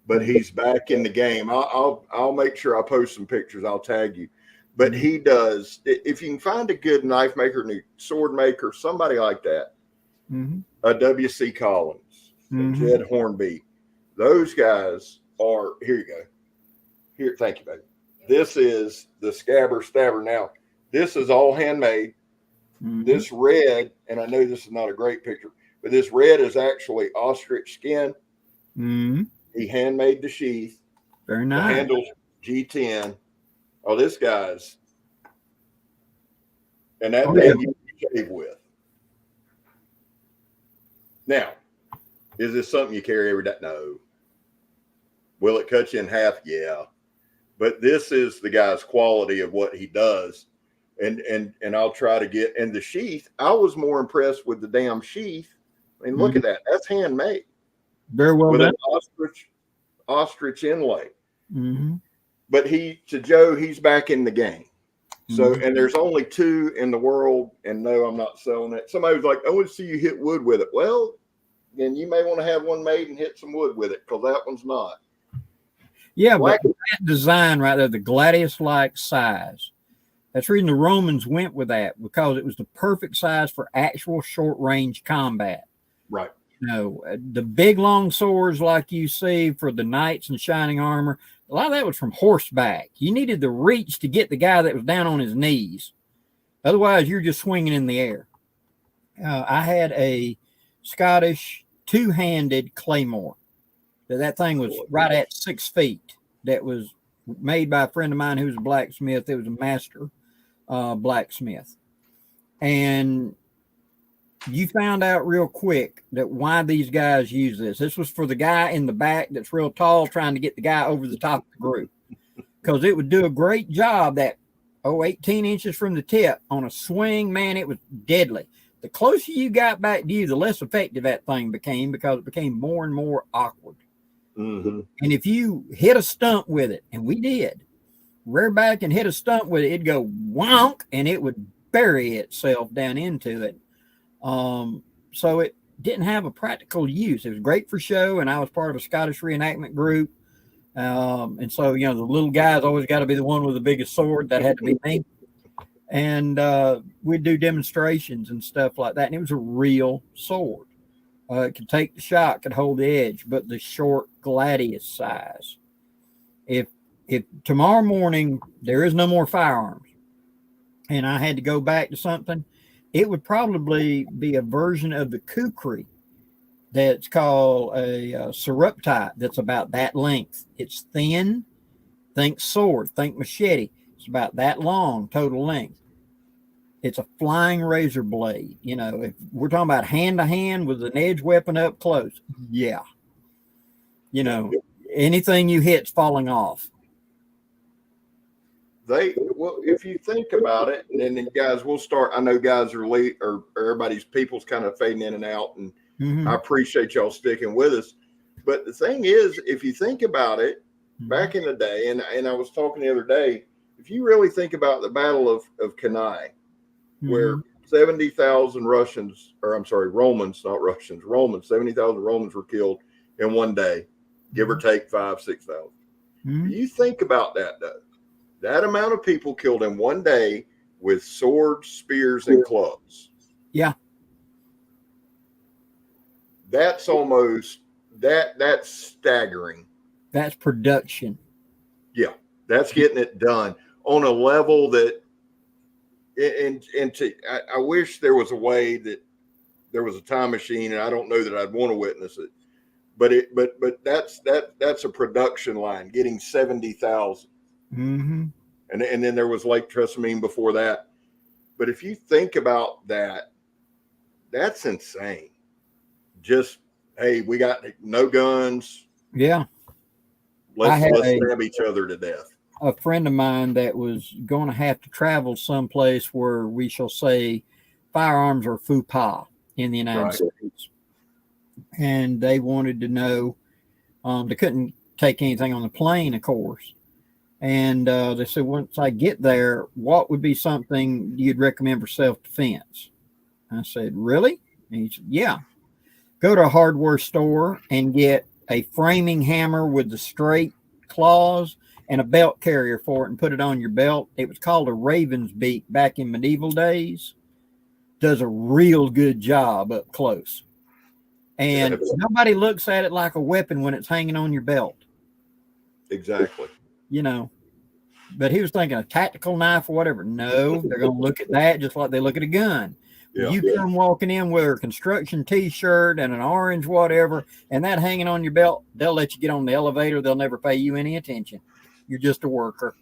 S1: But he's back in the game. I'll make sure I post some pictures. I'll tag you. But he does, if you can find a good knife maker, sword maker, somebody like that, a W.C. Collins, Jed Hornbeak, those guys are, here you go. Here, thank you, baby. This is the Scabber Stabber. Now, this is all handmade. This red, and I know this is not a great picture, but this red is actually ostrich skin. He handmade the sheath.
S2: Very nice.
S1: The handles G10. Oh, this guy's. And that thing you shave with. Now, is this something you carry every day? No. Will it cut you in half? Yeah. But this is the guy's quality of what he does. And I'll try to get, and the sheath, I was more impressed with the damn sheath. I mean, look at that. That's handmade.
S2: Very well
S1: with
S2: done.
S1: An ostrich inlay. But to Joe, he's back in the game. So, and there's only 2 in the world, and no, I'm not selling it. Somebody was like, I want to see you hit wood with it. Well, then you may want to have one made and hit some wood with it, because that one's not.
S2: Yeah, but that design right there, the Gladius-like size, that's the reason the Romans went with that, because it was the perfect size for actual short-range combat.
S1: Right.
S2: The big long swords like you see for the knights in shining armor, a lot of that was from horseback. You needed the reach to get the guy that was down on his knees. Otherwise, you're just swinging in the air. I had a Scottish 2-handed claymore. That thing was right at 6 feet. That was made by a friend of mine who was a blacksmith. It was a master blacksmith. And you found out real quick that why these guys use this. This was for the guy in the back that's real tall, trying to get the guy over the top of the group, because it would do a great job that 18 inches from the tip on a swing. Man, it was deadly. The closer you got back to you, the less effective that thing became, because it became more and more awkward. And if you hit a stump with it, and we did, rear back and hit a stump with it, it'd go wonk, and it would bury itself down into it. So didn't have a practical use. It was great for show, and I was part of a Scottish reenactment group. And so, the little guy's always got to be the one with the biggest sword. That had to be me. And we'd do demonstrations and stuff like that. And it was a real sword. It could take the shot, could hold the edge, but the short gladius size. If tomorrow morning there is no more firearms and I had to go back to something, it would probably be a version of the kukris that's called a surreptite that's about that length. It's thin. Think sword, think machete. It's about that long total length. It's a flying razor blade. If we're talking about hand to hand with an edge weapon up close, yeah. Anything you hit's falling off.
S1: If you think about it, and then guys, we'll start. I know guys are late, or everybody's people's kind of fading in and out, and I appreciate y'all sticking with us. But the thing is, if you think about it, back in the day, and I was talking the other day, if you really think about the Battle of Cannae, where 70,000 Romans, not Russians, Romans, 70,000 Romans were killed in one day, give or take 5,000-6,000. You think about that, though. That amount of people killed in one day with swords, spears, and clubs.
S2: Yeah.
S1: That's that's staggering.
S2: That's production.
S1: Yeah. That's getting it done on a level that, I wish there was a way that there was a time machine, and I don't know that I'd want to witness it, but that's a production line, getting 70,000. And then there was Lake Trasimene before that. But if you think about that, that's insane. Just, hey, we got no guns.
S2: Yeah.
S1: Let's stab each other to death.
S2: A friend of mine that was going to have to travel someplace where we shall say firearms are faux pas in the United States. And they wanted to know, they couldn't take anything on the plane, of course. And they said, once I get there, what would be something you'd recommend for self-defense? I said, really? And he said, yeah. Go to a hardware store and get a framing hammer with the straight claws and a belt carrier for it and put it on your belt. It was called a raven's beak back in medieval days. Does a real good job up close. And nobody looks at it like a weapon when it's hanging on your belt.
S1: Exactly.
S2: But he was thinking a tactical knife or whatever. No, they're going to look at that just like they look at a gun. Yeah. You come walking in with a construction T-shirt and an orange whatever, and that hanging on your belt, they'll let you get on the elevator. They'll never pay you any attention. You're just a worker.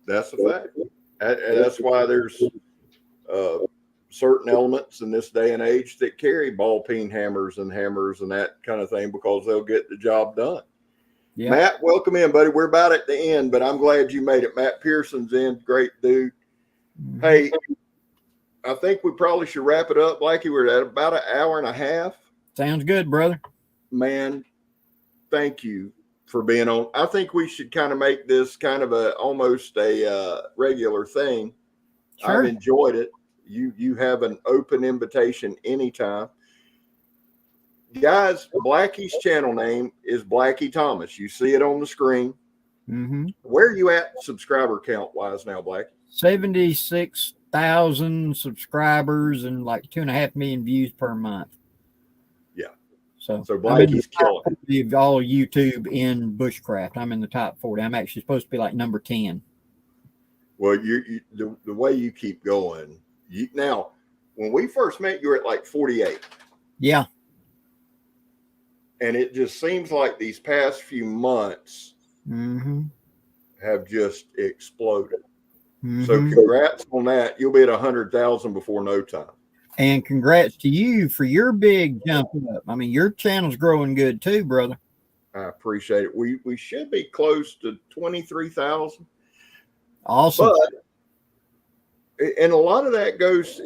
S1: That's a fact. And that's why there's certain elements in this day and age that carry ball peen hammers and that kind of thing, because they'll get the job done. Yeah. Matt, welcome in, buddy. We're about at the end, but I'm glad you made it. Matt Pearson's in. Great dude. Hey, I think we probably should wrap it up, Blackie. We're at about an hour and a half.
S2: Sounds good, brother.
S1: Man, thank you for being on. I think we should kind of make this kind of almost a regular thing. Sure. I've enjoyed it. You have an open invitation anytime. Guys, Blackie's channel name is Blackie Thomas. You see it on the screen. Where are you at subscriber count wise now, Blackie?
S2: 76,000 subscribers and like 2.5 million views per month.
S1: Yeah.
S2: So
S1: Blackie's killing
S2: it. All YouTube in bushcraft. I'm in the top 40. I'm actually supposed to be like number 10.
S1: Well, the way you keep going. Now, when we first met, you were at like 48.
S2: Yeah.
S1: And it just seems like these past few months have just exploded. So congrats on that. You'll be at 100,000 before no time.
S2: And congrats to you for your big jump up. I mean, your channel's growing good too, brother.
S1: I appreciate it. We should be close to 23,000.
S2: Awesome.
S1: And a lot of that goes,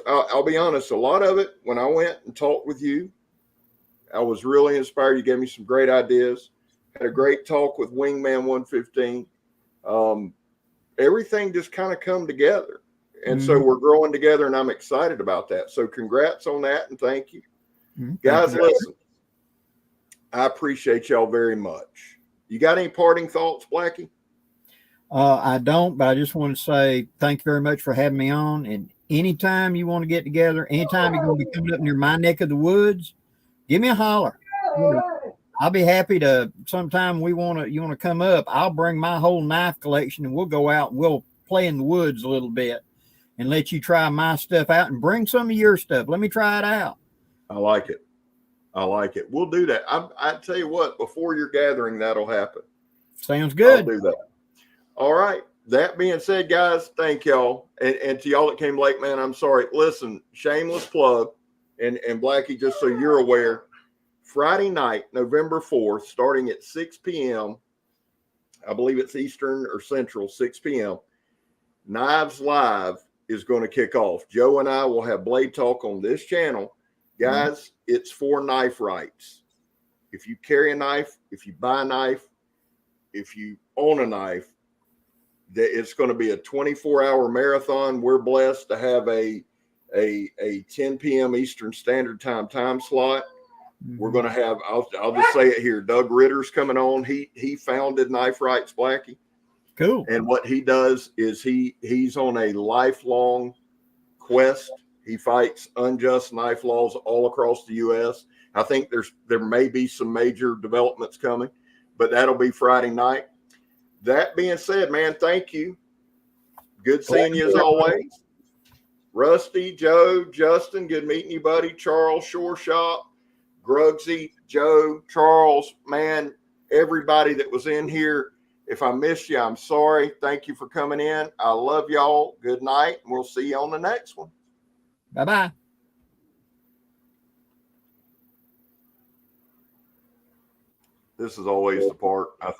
S1: I'll be honest, a lot of it, when I went and talked with you, I was really inspired. You gave me some great ideas. Had a great talk with Wingman 115. Everything just kind of come together. And so we're growing together, and I'm excited about that. So congrats on that, and thank you. Guys, listen, I appreciate y'all very much. You got any parting thoughts, Blackie?
S2: I don't, but I just want to say thank you very much for having me on. And anytime you want to get together, anytime you're going to be coming up near my neck of the woods, give me a holler. I'll be happy to. Sometime you want to come up, I'll bring my whole knife collection and we'll go out and we'll play in the woods a little bit and let you try my stuff out and bring some of your stuff. Let me try it out.
S1: I like it. I like it. We'll do that. I tell you what, before your gathering, that'll happen.
S2: Sounds good.
S1: I'll do that. All right. That being said, guys, thank y'all. And to y'all that came late, man, I'm sorry. Listen, shameless plug. And Blackie, just so you're aware, Friday night, November 4th, starting at 6 p.m., I believe it's Eastern or Central, 6 p.m., Knives Live is going to kick off. Joe and I will have Blade Talk on this channel. Guys, it's for knife rights. If you carry a knife, if you buy a knife, if you own a knife, it's going to be a 24-hour marathon. We're blessed to have a 10 p.m. Eastern Standard Time slot. We're going to have, I'll just say it here, Doug Ritter's coming on. He founded Knife Rights, Blackie.
S2: Cool.
S1: And what he does is he's on a lifelong quest. He fights unjust knife laws all across the U.S. I think there may be some major developments coming, but that'll be Friday night. That being said, man, thank you. Good seeing you as always. Rusty, Joe, Justin, good meeting you, buddy. Charles, Shore Shop, Grugsy, Joe, Charles, man, everybody that was in here. If I missed you, I'm sorry. Thank you for coming in. I love y'all. Good night. And we'll see you on the next one.
S2: Bye-bye.
S1: This is always the part I think